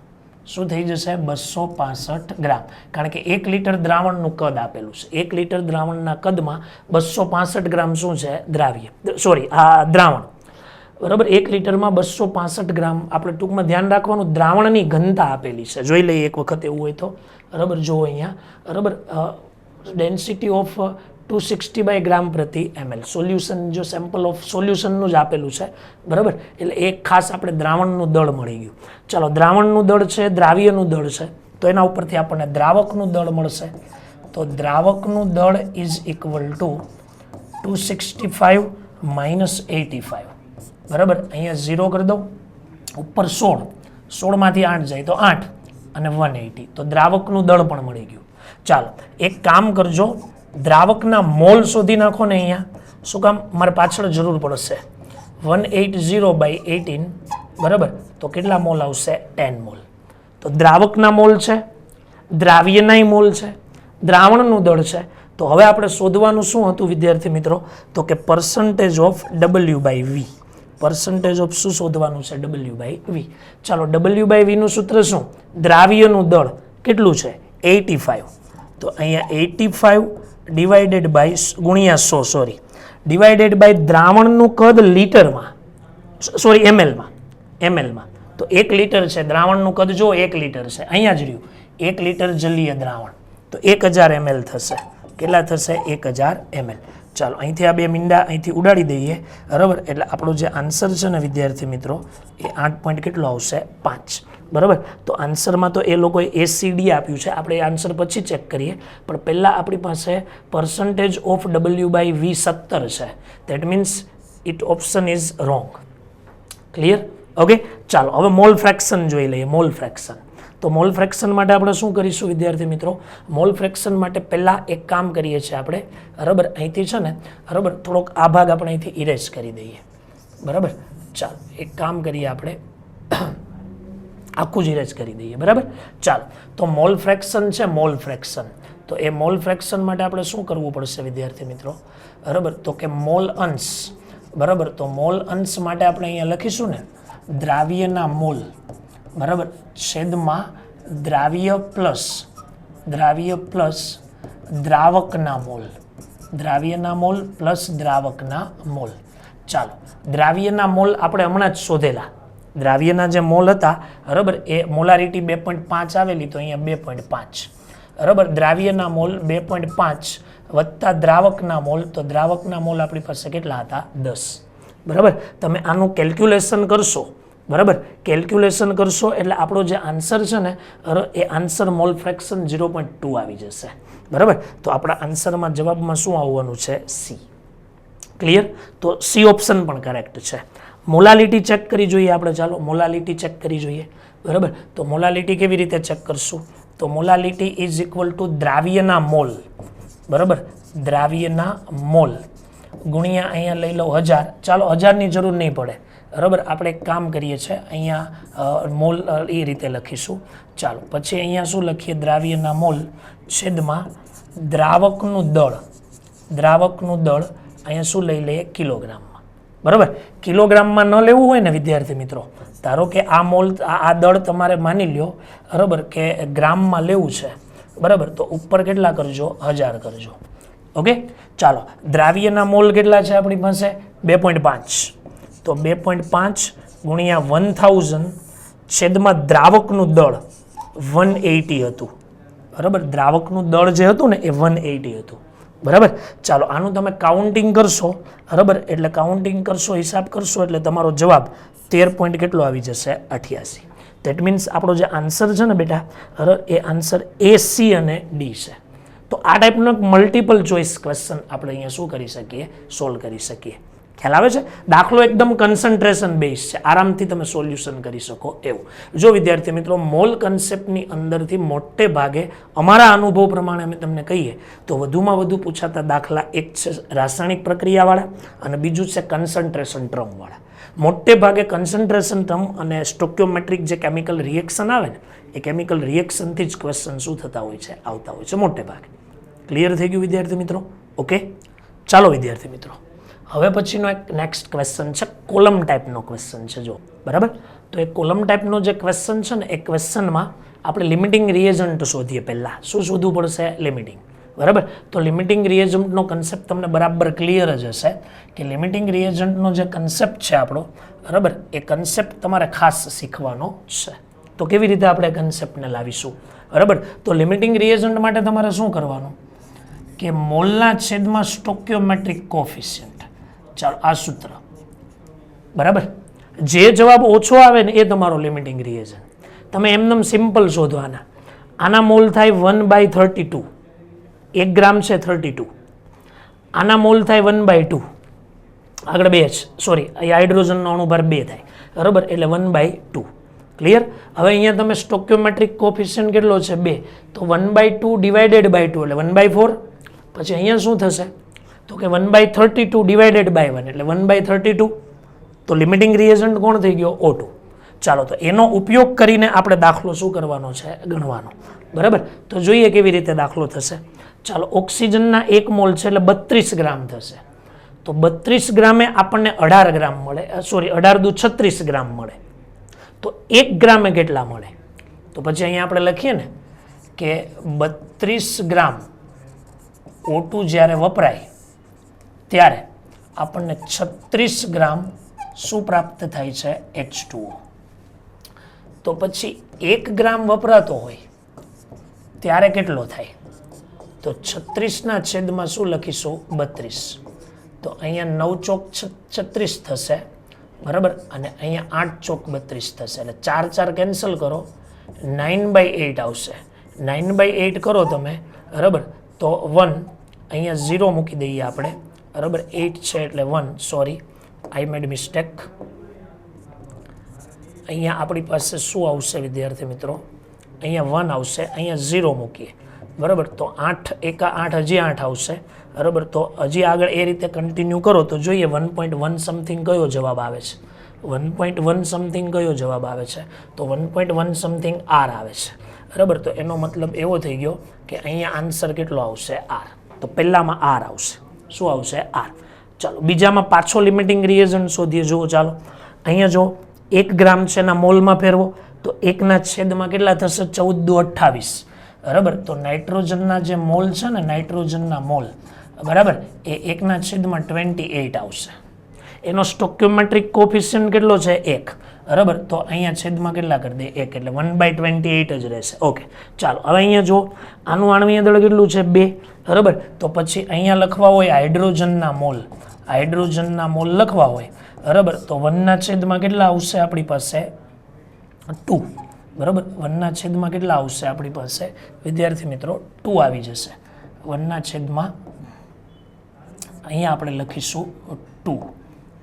શું થઈ જશે? 265 ગ્રામ. કારણ કે 1 લીટર દ્રાવણનું કદ આપેલું છે. 1 લીટર દ્રાવણના કદમાં 265 ગ્રામ શું છે? દ્રાવણ. બરાબર 1 લીટરમાં 265 ગ્રામ. આપણે ટૂંકમાં ધ્યાન રાખવાનું, દ્રાવણની ઘનતા આપેલી છે. જોઈ લઈએ એક વખત એવું હોય તો. બરાબર જુઓ અહીંયા. બરાબર ડેન્સિટી ઓફ 260 ગ્રામ પ્રતિ ml. સોલ્યુશન જો સેમ્પલ ઓફ સોલ્યુશનનું જ આપેલું છે. બરાબર એટલે એક ખાસ આપણે દ્રાવણનું દળ મળી ગયું. ચાલો દ્રાવણનું દળ છે, દ્રાવ્યનું દળ છે, તો એના ઉપરથી આપણને દ્રાવકનું દળ મળશે. તો દ્રાવકનું દળ ઇઝ ઇક્વલ ટુ 265 - 85. બરાબર અહીંયા 0 કરી દઉં, ઉપર 16 16માંથી 8 જાય તો 8 અને 180, તો દ્રાવકનું દળ પણ મળી ગયું. ચાલો એક કામ કરજો, દ્રાવકના મોલ શોધી નાખો ને અહીંયા. શું કામ? મારે પાછળ જરૂર પડશે. 180/18 બરાબર, તો કેટલા મોલ આવશે? 10 મોલ. તો દ્રાવકના મોલ છે, દ્રાવ્યનાય મોલ છે, દ્રાવણનું દળ છે. તો હવે આપણે શોધવાનું શું હતું વિદ્યાર્થી મિત્રો? તો કે percentage of W/V. Percentage of શું શોધવાનું છે? W/V. ચાલો W/V નું સૂત્ર શું? દ્રાવ્યનું દળ કેટલું છે? 85. તો અહીંયા 85 ડિવાઇડેડ બાય ગુણ્યા 100 સોરી ડિવાઇડેડ બાય દ્રાવણનું કદ લીટરમાં સોરી mlમાં. તો 1 લીટર છે દ્રાવણનું કદ, જો 1 લીટર છે અહીંયા જ રહ્યું 1 લીટર જલીય દ્રાવણ, તો 1000 ml થશે. કેટલા થશે? 1000 ml. ચાલો અહીંથી આ બે મીંડા અહીંથી ઉડાડી દઈએ બરાબર, એટલે આપણો જે આન્સર છે ને વિદ્યાર્થી મિત્રો એ 8 પોઈન્ટ કેટલો આવશે? 5 બરાબર. તો આન્સરમાં તો એ લોકોએ ACD આપ્યું છે, આપણે એ આન્સર પછી ચેક કરીએ, પણ પહેલાં આપણી પાસે પર્સન્ટેજ ઓફ W/V 17 છે. That means it option is wrong. Clear? Okay. ચાલો હવે મોલ ફ્રેક્શન જોઈ લઈએ. Mall fraction. તો મોલ ફ્રેક્શન માટે આપણે શું કરીશું વિદ્યાર્થી મિત્રો? મોલ ફ્રેક્શન માટે પહેલાં એક કામ કરીએ છીએ આપણે બરાબર, અહીંથી છે ને બરાબર થોડોક આ ભાગ આપણે અહીંથી ઇરેઝ કરી દઈએ બરાબર. ચાલો એક કામ કરીએ, આપણે આખું જ ઇરેઝ કરી દઈએ બરાબર. ચાલો તો મોલ ફ્રેક્શન છે, મોલ ફ્રેક્શન. તો એ મોલ ફ્રેક્શન માટે આપણે શું કરવું પડશે વિદ્યાર્થી મિત્રો બરાબર? તો કે મોલ અંશ બરાબર. તો મોલ અંશ માટે આપણે અહીંયા લખીશું ને દ્રાવ્યના મોલ બરાબર છેદમાં દ્રાવ્ય પ્લસ દ્રાવકના મોલ. દ્રાવ્યના મોલ પ્લસ દ્રાવકના મોલ. ચાલો દ્રાવ્યના મોલ આપણે હમણાં જ શોધેલા, દ્રાવ્યના જે મોલ હતા બરાબર એ મોલારિટી 2.5 આવેલી, તો અહીંયા 2.5 બરાબર. દ્રાવ્યના મોલ 2.5 વત્તા દ્રાવકના મોલ, તો દ્રાવકના મોલ આપણી પાસે કેટલા હતા? 10 બરાબર. તમે આનું કેલ્ક્યુલેશન કરશો બરાબર, કેલ્ક્યુલેશન કરશો એટલે આપણો જે આન્સર છે ને એ આન્સર મોલ ફ્રેક્શન 0.2 આવી જશે બરાબર. તો આપણા આન્સરમાં જવાબમાં શું આવવાનું છે? C. ક્લિયર? તો C ઓપ્શન પણ કરેક્ટ છે. મોલાલિટી ચેક કરી જોઈએ આપણે. ચાલો મોલાલિટી ચેક કરી જોઈએ બરાબર. તો મોલાલિટી કેવી રીતે ચેક કરશું? તો મોલાલિટી ઇઝ ઇક્વલ ટુ દ્રાવ્યના મોલ બરાબર, દ્રાવ્યના મોલ ગુણ્યા અહીંયા લઈ લો 1000. ચાલો 1000ની જરૂર નહીં પડે બરાબર, આપણે એક કામ કરીએ છીએ અહીંયા મોલ એ રીતે લખીશું. ચાલો પછી અહીંયા શું લખીએ? દ્રાવ્યના મોલ છેદમાં દ્રાવકનું દળ. દ્રાવકનું દળ અહીંયા શું લઈ લઈએ? કિલોગ્રામમાં બરાબર. કિલોગ્રામમાં ન લેવું હોય ને વિદ્યાર્થી મિત્રો, ધારો કે આ મોલ આ દળ તમારે માની લ્યો બરાબર કે ગ્રામમાં લેવું છે બરાબર, તો ઉપર કેટલા કરજો? 1000 કરજો. ઓકે. ચાલો દ્રાવ્યના મોલ કેટલા છે આપણી પાસે? 2.5. તો 2.5 ગુણ્યા 1000 છેદમાં દ્રાવકનું દળ 180 હતું બરાબર. દ્રાવકનું દળ જે હતું ને એ 180 હતું બરાબર. ચાલો આનું તમે કાઉન્ટિંગ કરશો બરાબર, એટલે કાઉન્ટિંગ કરશો, હિસાબ કરશો એટલે તમારો જવાબ 13 પોઈન્ટ કેટલો આવી જશે? 88. દેટ મીન્સ આપણો જે આન્સર છે ને બેટા એ આન્સર A, C અને D છે. તો આ ટાઈપનો મલ્ટિપલ ચોઇસ ક્વેશ્ચન આપણે અહીંયા શું કરી શકીએ? સોલ્વ કરી શકીએ. ખ્યાલ આવે છે? દાખલો એકદમ કન્સન્ટ્રેશન બેઝ છે, આરામથી તમે સોલ્યુશન કરી શકો એવું. જો વિદ્યાર્થી મિત્રો મોલ કન્સેપ્ટની અંદરથી મોટે ભાગે અમારા અનુભવ પ્રમાણે અમે તમને કહીએ તો વધુમાં વધુ પૂછાતા દાખલા એક છે રાસાયણિક પ્રક્રિયાવાળા અને બીજું છે કન્સન્ટ્રેશન ટર્મવાળા. મોટે ભાગે કન્સન્ટ્રેશન ટર્મ અને સ્ટોક્યોમેટ્રિક જે કેમિકલ રિએક્શન આવે ને એ કેમિકલ રિએક્શનથી જ ક્વેશ્ચન શું થતા હોય છે? આવતા હોય છે મોટે ભાગે. ક્લિયર થઈ ગયું વિદ્યાર્થી મિત્રો? ઓકે. ચાલો વિદ્યાર્થી મિત્રો હવે પછીનો એક નેક્સ્ટ ક્વેશ્ચન છે, કોલમ ટાઈપનો ક્વેશ્ચન છે. જો બરાબર, તો એ કોલમ ટાઈપનો જે ક્વેશ્ચન છે ને એ ક્વેશ્ચનમાં આપણે લિમિટિંગ રિએજન્ટ શોધીએ. પહેલાં શું શોધવું પડશે? લિમિટિંગ બરાબર. તો લિમિટિંગ રિએજન્ટનો કન્સેપ્ટ તમને બરાબર ક્લિયર જ હશે કે લિમિટિંગ રિએજન્ટનો જે કન્સેપ્ટ છે આપણો બરાબર, એ કન્સેપ્ટ તમારે ખાસ શીખવાનો છે. તો કેવી રીતે આપણે કન્સેપ્ટને લાવીશું બરાબર? તો લિમિટિંગ રિએજન્ટ માટે તમારે શું કરવાનું કે મોલના છેદમાં સ્ટોક્યોમેટ્રિક કોએફિશિયન્ટ. ચાલો આ સૂત્ર બરાબર, જે જવાબ ઓછો આવે ને એ તમારો લિમિટિંગ રિએજન્ટ. તમે એમનેમ સિમ્પલ શોધવાના. આના મોલ થાય 1/32, 1 ગ્રામ છે 32. આના મોલ થાય 1/2, આગળ 2 છે સોરી, અહીં હાઇડ્રોજનનો અણુભાર 2 થાય બરાબર, એટલે 1/2. ક્લિયર? હવે અહીંયા તમે સ્ટોક્યોમેટ્રિક કોફિશિયન્ટ કેટલો છે 2, તો 1/2 ડિવાઇડેડ બાય 2 એટલે 1/4. પછી અહીંયા શું થશે તો કે 1/32 ડિવાઇડેડ બાય 1 એટલે 1/32. તો લિમિટિંગ રિએજન્ટ કોણ થઈ ગયો? O2. ચાલો તો એનો ઉપયોગ કરીને આપણે દાખલો શું કરવાનો છે? ગણવાનો. બરાબર? તો જોઈએ કેવી રીતે દાખલો થશે. ચાલો, ઓક્સિજનના 1 મોલ છે એટલે 32 ગ્રામ થશે. તો 32 ગ્રામે આપણને 18 ગ્રામ મળે, સોરી 18 દુ 36 ગ્રામ મળે. તો 1 ગ્રામે કેટલા મળે? તો પછી અહીંયા આપણે લખીએ ને કે 32 ગ્રામ O2 જ્યારે વપરાય ત્યારે આપણને 36 ગ્રામ શું પ્રાપ્ત થાય છે? H2O. તો પછી 1 ગ્રામ વપરાતો હોય ત્યારે કેટલો થાય? તો 36ના છેદમાં શું લખીશું? 32. તો અહીંયા 9 ચોક 36 થશે. બરાબર? અને અહીંયા 8 ચોક 32 થશે. એટલે 4 4 કેન્સલ કરો, 9/8 આવશે. 9/8 કરો તમે. બરાબર? તો 1 અહીંયા 0 મૂકી દઈએ આપણે. બરાબર? 8 છે એટલે 1. સોરી, આઈ મેડ મિસ્ટેક. અહીંયા આપણી પાસે શું આવશે વિદ્યાર્થી મિત્રો? અહીંયા 1 આવશે, અહીંયા 0 મૂકીએ. બરાબર? તો 8 એકા 8 હજી 8 આવશે. બરાબર? તો હજી આગળ એ રીતે કન્ટિન્યુ કરો તો જોઈએ 1.1 સમથિંગ કયો જવાબ આવે છે. 1.1 સમથિંગ કયો જવાબ આવે છે? તો 1.1 સમથિંગ R આવે છે. બરાબર? તો એનો મતલબ એવો થઈ ગયો કે અહીંયા આન્સર કેટલો આવશે? R. તો પહેલામાં R આવશે. શું આવશે? R. ચાલો, બીજામાં પાછો લિમિટિંગ રિએજન્ટ શોધીએ. જુઓ, ચાલો અહીંયા જો 1 ગ્રામ છે એના મોલમાં ફેરવો તો 1ના છેદમાં કેટલા થશે? 14 દુ 28. બરાબર? તો નાઇટ્રોજનના જે મોલ છે ને, નાઇટ્રોજનના મોલ, બરાબર, એ 1ના છેદમાં 28 આવશે. એનો સ્ટોક્યોમેટ્રિક કોફિશિયન્ટ કેટલો છે? 1. બરાબર? તો અહીંયા છેદમાં કેટલા કરી દે? 1 એટલે 1/28 જ રહેશે. ઓકે, ચાલો હવે અહીંયા જો આનું આણ્વીય દળ કેટલું છે? 2. બરાબર? તો પછી અહીંયા લખવા હોય હાઇડ્રોજનના મોલ, હાઇડ્રોજનના મોલ લખવા હોય, બરાબર, તો 1ના છેદમાં કેટલા આવશે આપણી પાસે? 2. બરાબર? 1ના છેદમાં કેટલા આવશે આપણી પાસે વિદ્યાર્થી મિત્રો? 2 આવી જશે. 1ના છેદમાં અહીંયા આપણે લખીશું 2.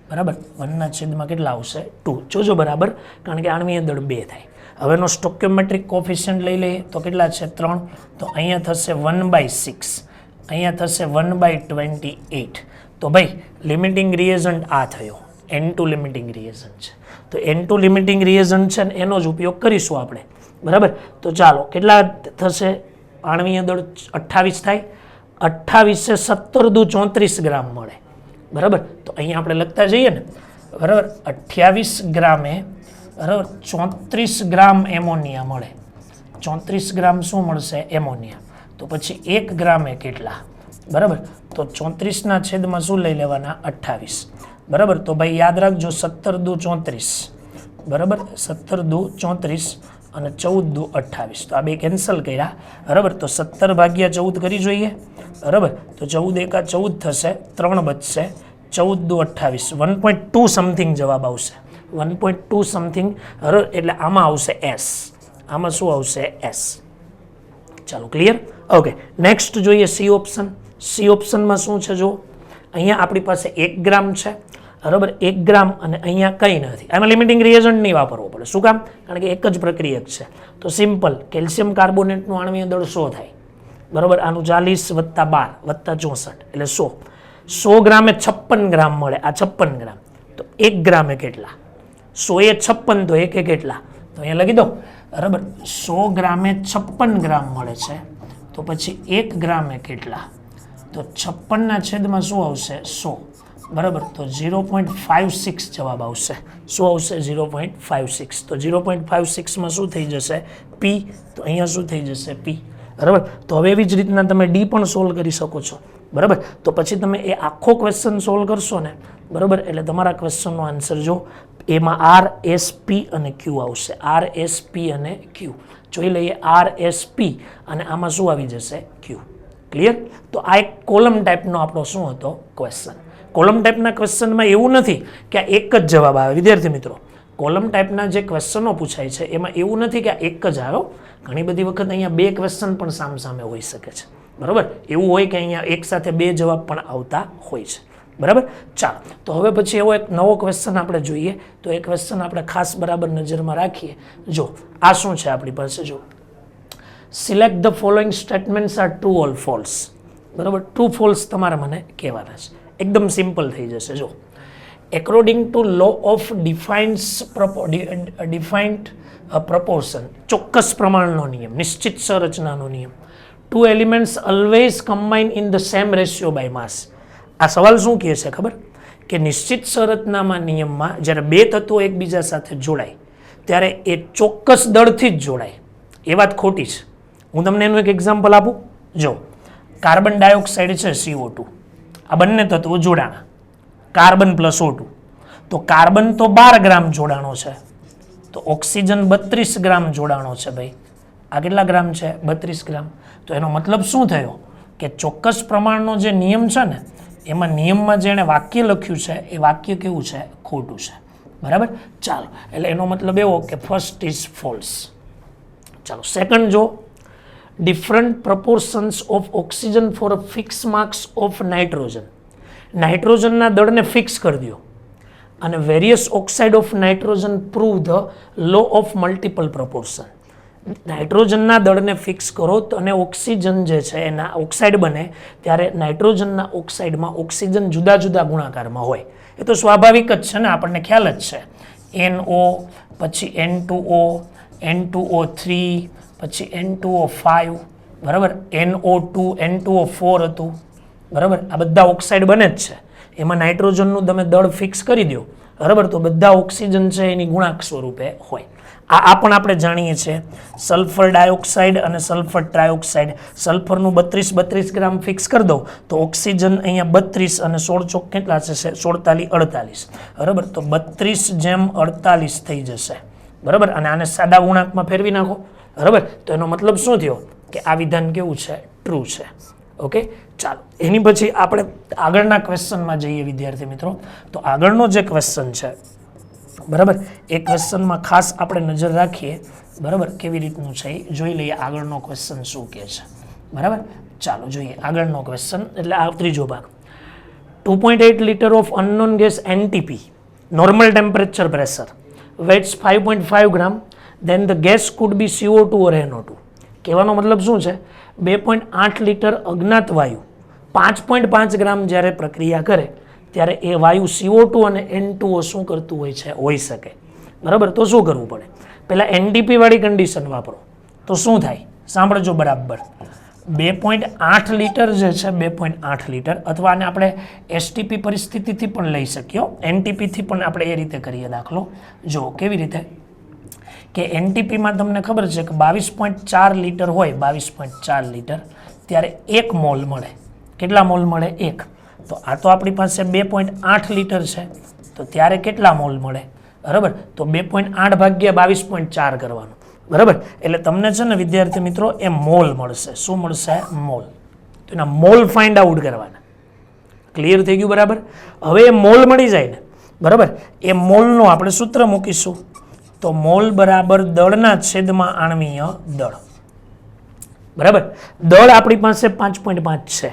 બરાબર? 1ના છેદમાં કેટલા આવશે? 2. જોજો બરાબર, કારણ કે આણ્વીય દળ 2 થાય. હવેનો સ્ટોક્યોમેટ્રિક કોફિશિયન્ટ લઈ લઈએ તો કેટલા છે? 3. તો અહીંયા થશે 1/6, અહીંયા થશે 1/28. તો ભાઈ લિમિટિંગ રિએજન્ટ આ થયો. N2 લિમિટિંગ રિએજન્ટ છે. તો N2 લિમિટિંગ રિએજન્ટ છે ને એનો જ ઉપયોગ કરીશું આપણે. બરાબર? તો ચાલો, કેટલા થશે? આણ્વીય દળ 28 થાય. 28 17 દુ 34 ગ્રામ મળે. બરાબર? તો અહીંયા આપણે લખતા જઈએ ને. બરાબર? 28 ગ્રામે, બરાબર, 34 ગ્રામ એમોનિયા મળે. 34 ગ્રામ શું મળશે? એમોનિયા. તો પછી 1 ગ્રામે કેટલા? બરાબર? તો 34ના છેદમાં શું લઈ લેવાના? 28. બરાબર? તો ભાઈ યાદ રાખજો, 17 દુ 34. બરાબર? 17 દુ 34 અને 14 દુ 28. તો આ બે કેન્સલ કર્યા. બરાબર? તો 17 ભાગ્યા 14 કરી જોઈએ. બરાબર? તો 14 એકા 14 થશે, 3 બચશે, 14 દુ 28. 1.2 સમથિંગ જવાબ આવશે. 1.2 સમથિંગ. બરાબર? એટલે આમાં આવશે S. આમાં શું આવશે? S. ચાલો, ક્લિયર? ઓકે, નેક્સ્ટ જોઈએ C ઓપ્શન. C ઓપ્શનમાં શું છે? જો અહીંયા આપણી પાસે 1 ગ્રામ છે. બરાબર? 1 ગ્રામ અને અહીંયા કંઈ નથી. આમાં લિમિટિંગ રિએજન્ટ નહીં વાપરવો પડે. શું કામ? કારણ કે એક જ પ્રક્રિયક છે. તો સિમ્પલ, કેલ્શિયમ કાર્બોનેટનું આણ્વીય દળ 100 થાય. બરાબર? આનું 40 વત્તા 12 વત્તા 64 એટલે 100. 100 ગ્રામે 56 ગ્રામ મળે. આ 56 ગ્રામ. તો 1 ગ્રામે કેટલા? 100 એ 56, તો 1 કેટલા? તો અહીંયા લખી દો. બરાબર? 100 ગ્રામે 56 ગ્રામ મળે છે. તો પછી 1 ગ્રામે કેટલા? તો 56ના છેદમાં શું આવશે? 100. બરાબર? તો 0.56 જવાબ આવશે. શું આવશે? 0.56. તો 0.56માં શું થઈ જશે? P. તો અહીંયા શું થઈ જશે? P. બરાબર? તો હવે એવી જ રીતના તમે D પણ સોલ્વ કરી શકો છો. બરાબર? તો પછી તમે એ આખો ક્વેશ્ચન સોલ્વ કરશો ને, બરાબર, એટલે તમારા ક્વેશ્ચનનો આન્સર જો એમાં R, S, P અને Q આવશે. R, S, P અને Q. જોઈ લઈએ. R, S, P અને આમાં શું આવી જશે? Q. ક્લિયર? તો આ એક કોલમ ટાઈપનો આપણો શું હતો? ક્વેશ્ચન. કોલમ ટાઈપના ક્વેશ્ચનમાં એવું નથી કે આ એક જ જવાબ આવે વિદ્યાર્થી મિત્રો. કોલમ ટાઈપના જે ક્વેશ્ચનો પૂછાય છે એમાં એવું નથી કે આ એક જ આવ્યો. ઘણી બધી વખત અહીંયા 2 ક્વેશ્ચન પણ સામસામે હોઈ શકે છે. બરાબર? એવું હોય કે અહીંયા એક સાથે 2 જવાબ પણ આવતા હોય છે. બરાબર. ચાલો, તો હવે પછી એવો એક નવો ક્વેશ્ચન આપણે જોઈએ. તો એ ક્વેશ્ચન આપણે ખાસ બરાબર નજરમાં રાખીએ. જો આ શું છે આપણી પાસે, જો select the following statements are true or false. બરાબર, ટ્રુ ફોલ્સ તમારે મને કહેવાના છે. એકદમ સિમ્પલ થઈ જશે. જો according to law of defined proportion, ચોક્કસ પ્રમાણનો નિયમ, નિશ્ચિત સંરચનાનો નિયમ, two elements always combine in the same ratio by mass. આ સવાલ શું કહે છે ખબર? કે નિશ્ચિત સંરચનામાં નિયમમાં જ્યારે બે તત્વો એકબીજા સાથે જોડાય ત્યારે એ ચોક્કસ દળથી જ જોડાય. એ વાત ખોટી છે. હું તમને એનું એક એક્ઝામ્પલ આપું. જો કાર્બન ડાયોક્સાઇડ છે CO2, આ બંને તત્વો જોડાણા, કાર્બન પ્લસ O2. તો કાર્બન તો 12 ગ્રામ જોડાણો છે, તો ઓક્સિજન 32 ગ્રામ જોડાણો છે ભાઈ. આ કેટલા ગ્રામ છે? 32 ગ્રામ. તો એનો મતલબ શું થયો? કે ચોક્કસ પ્રમાણનો જે નિયમ છે ને, એમાં નિયમમાં જેણે વાક્ય લખ્યું છે એ વાક્ય કેવું છે? ખોટું છે. બરાબર. ચાલો, એટલે એનો મતલબ એવો કે ફર્સ્ટ ઇઝ ફોલ્સ. ચાલો, સેકન્ડ જો different proportions of oxygen for a fix marks of nitrogen. નાઇટ્રોજનના દળને ફિક્સ કરી દો અને various oxide of nitrogen prove the law of multiple proportion. નાઇટ્રોજનના દળને ફિક્સ કરો તો અને ઓક્સિજન જે છે એના ઓક્સાઇડ બને ત્યારે નાઇટ્રોજનના ઓક્સાઇડમાં ઓક્સિજન જુદા જુદા ગુણાકારમાં હોય. એ તો સ્વાભાવિક જ છે ને, આપણને ખ્યાલ જ છે. NO, પછી N2O, N2O3, પછી N2O5, બરાબર, NO2, N2O4 હતું. બરાબર, આ બધા ઓક્સાઇડ બને જ છે. એમાં નાઇટ્રોજનનું તમે દળ ફિક્સ કરી દો, બરાબર, તો બધા ઓક્સિજન છે એની ગુણાંક સ્વરૂપે હોય. આ પણ આપણે જાણીએ છીએ. સલ્ફર ડાયોક્સાઇડ અને સલ્ફર ટ્રાયોક્સાઇડ, સલ્ફરનું 32 ગ્રામ ફિક્સ કરી દઉં તો ઓક્સિજન અહીંયા 32 અને 16 ચોક કેટલા છે? 16 48. બરાબર, તો 32:48 થઈ જશે. બરાબર, અને આને સાદા ગુણાંકમાં ફેરવી નાખો. બરાબર, તો એનો મતલબ શું થયો? કે આ વિધાન કેવું છે? ટ્રુ છે. ઓકે. ચાલો, એની પછી આપણે આગળના ક્વેશ્ચનમાં જઈએ વિદ્યાર્થી મિત્રો. તો આગળનો જે ક્વેશ્ચન છે, બરાબર, એ ક્વેશ્ચનમાં ખાસ આપણે નજર રાખીએ. બરાબર, કેવી રીતનું છે એ જોઈ લઈએ. આગળનો ક્વેશ્ચન શું કહે છે? બરાબર, ચાલો જોઈએ આગળનો ક્વેશ્ચન. એટલે આ ત્રીજો ભાગ. 2.8 litre of unknown gas NTP, normal temperature pressure, weights 5.5 gram, then the gas could be CO2 or NO2. કહેવાનો મતલબ શું છે? 2.8 લીટર અજ્ઞાત વાયુ 5.5 ગ્રામ જ્યારે પ્રક્રિયા કરે ત્યારે એ વાયુ CO2 અને N2O શું કરતું હોય છે? હોઈ શકે. બરાબર, તો શું કરવું પડે? પહેલાં NTP વાળી કન્ડિશન વાપરો તો શું થાય? સાંભળજો બરાબર. 2.8 લીટર જે છે, 2.8 લીટર, અથવા આને આપણે STP પરિસ્થિતિથી પણ લઈ શકીએ, NTPથી પણ આપણે એ રીતે કરીએ દાખલો. જો કેવી રીતે કે NTPમાં તમને ખબર છે કે 22.4 લીટર હોય, 22.4 લીટર, ત્યારે 1 મોલ મળે. કેટલા મોલ મળે? 1. તો આ તો આપણી પાસે 2.8 લીટર છે, તો ત્યારે કેટલા મોલ મળે? બરાબર, તો 2.8 ભાગ્યા 22.4 કરવાનું. બરાબર, એટલે તમને છે ને વિદ્યાર્થી મિત્રો એ મોલ મળશે. શું મળશે? મોલ. તો એના મોલ ફાઇન્ડ આઉટ કરવાના. ક્લિયર થઈ ગયું? બરાબર. હવે એ મોલ મળી જાય ને, બરાબર, એ મોલનું આપણે સૂત્ર મૂકીશું. તો મોલ બરાબર દળના છેદમાં આણ્વીય દળ. બરાબર, દળ આપણી પાસે 5.5 છે,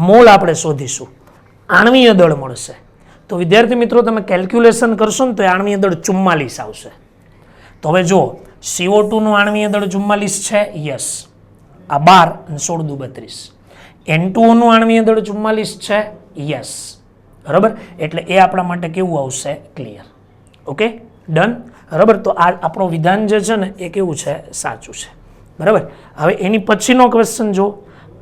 મોલ આપણે શોધીશું, આણ્વીય દળ મળશે. તો વિદ્યાર્થી મિત્રો તમે કેલ્ક્યુલેશન કરશો ને તો આણ્વીય દળ 44 આવશે. તો હવે જો CO2 નું આણ્વીય દળ 44 છે, યસ, આ 12 અને 16 દુ 32. N2O નું આણ્વીય દળ 44 છે, યસ. બરાબર, એટલે એ આપણા માટે કેવું આવશે? ક્લિયર. Okay, done. બરાબર, તો આ આપણો વિધાન જે છે ને એ કેવું છે? સાચું છે. બરાબર, હવે એની પછીનો ક્વેશ્ચન જો.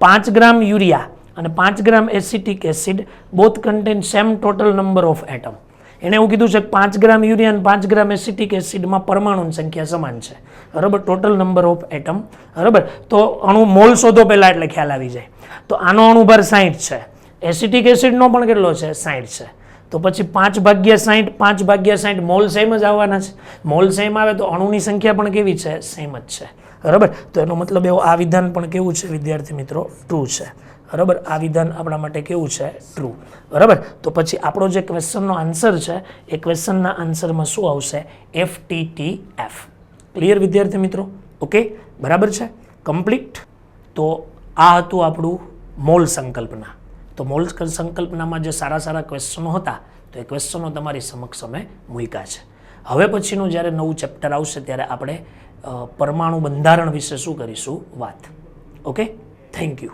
5 ગ્રામ યુરિયા અને 5 gram acetic acid both contain same total number of atom. એને એવું કીધું છે કે 5 ગ્રામ યુરિયા અને 5 ગ્રામ એસિટિક એસિડમાં પરમાણુની સંખ્યા સમાન છે. બરાબર, ટોટલ નંબર ઓફ એટમ. બરાબર, તો અણુ મોલ શોધો પહેલા એટલે ખ્યાલ આવી જાય. તો આનો અણુભાર 60 છે, એસિટિક એસિડનો પણ કેટલો છે? 60 છે. તો પછી 5/60 મોલ સેમ જ આવવાના છે. મોલ સેમ આવે તો અણુની સંખ્યા પણ કેવી છે? સેમ જ છે. બરાબર, તો એનો મતલબ એવો આ વિધાન પણ કેવું છે વિદ્યાર્થી મિત્રો? ટ્રુ છે. બરાબર, આ વિધાન આપણા માટે કેવું છે? ટ્રુ. બરાબર, તો પછી આપણો જે ક્વેશ્ચનનો આન્સર છે એ ક્વેશ્ચનના આન્સરમાં શું આવશે? FTTF. ક્લિયર વિદ્યાર્થી મિત્રો? ઓકે, બરાબર છે, કમ્પ્લીટ. તો આ હતું આપણું મોલ સંકલ્પના. તો મોલ સંકલ્પનામાં જે સારા સારા ક્વેશ્ચનો હતા તો એ ક્વેશ્ચનો તમારી સમક્ષ અમે મૂક્યા છે. હવે પછીનું જ્યારે નવું ચેપ્ટર આવશે ત્યારે આપણે પરમાણુ બંધારણ વિશે શું કરીશું વાત. Okay, thank you.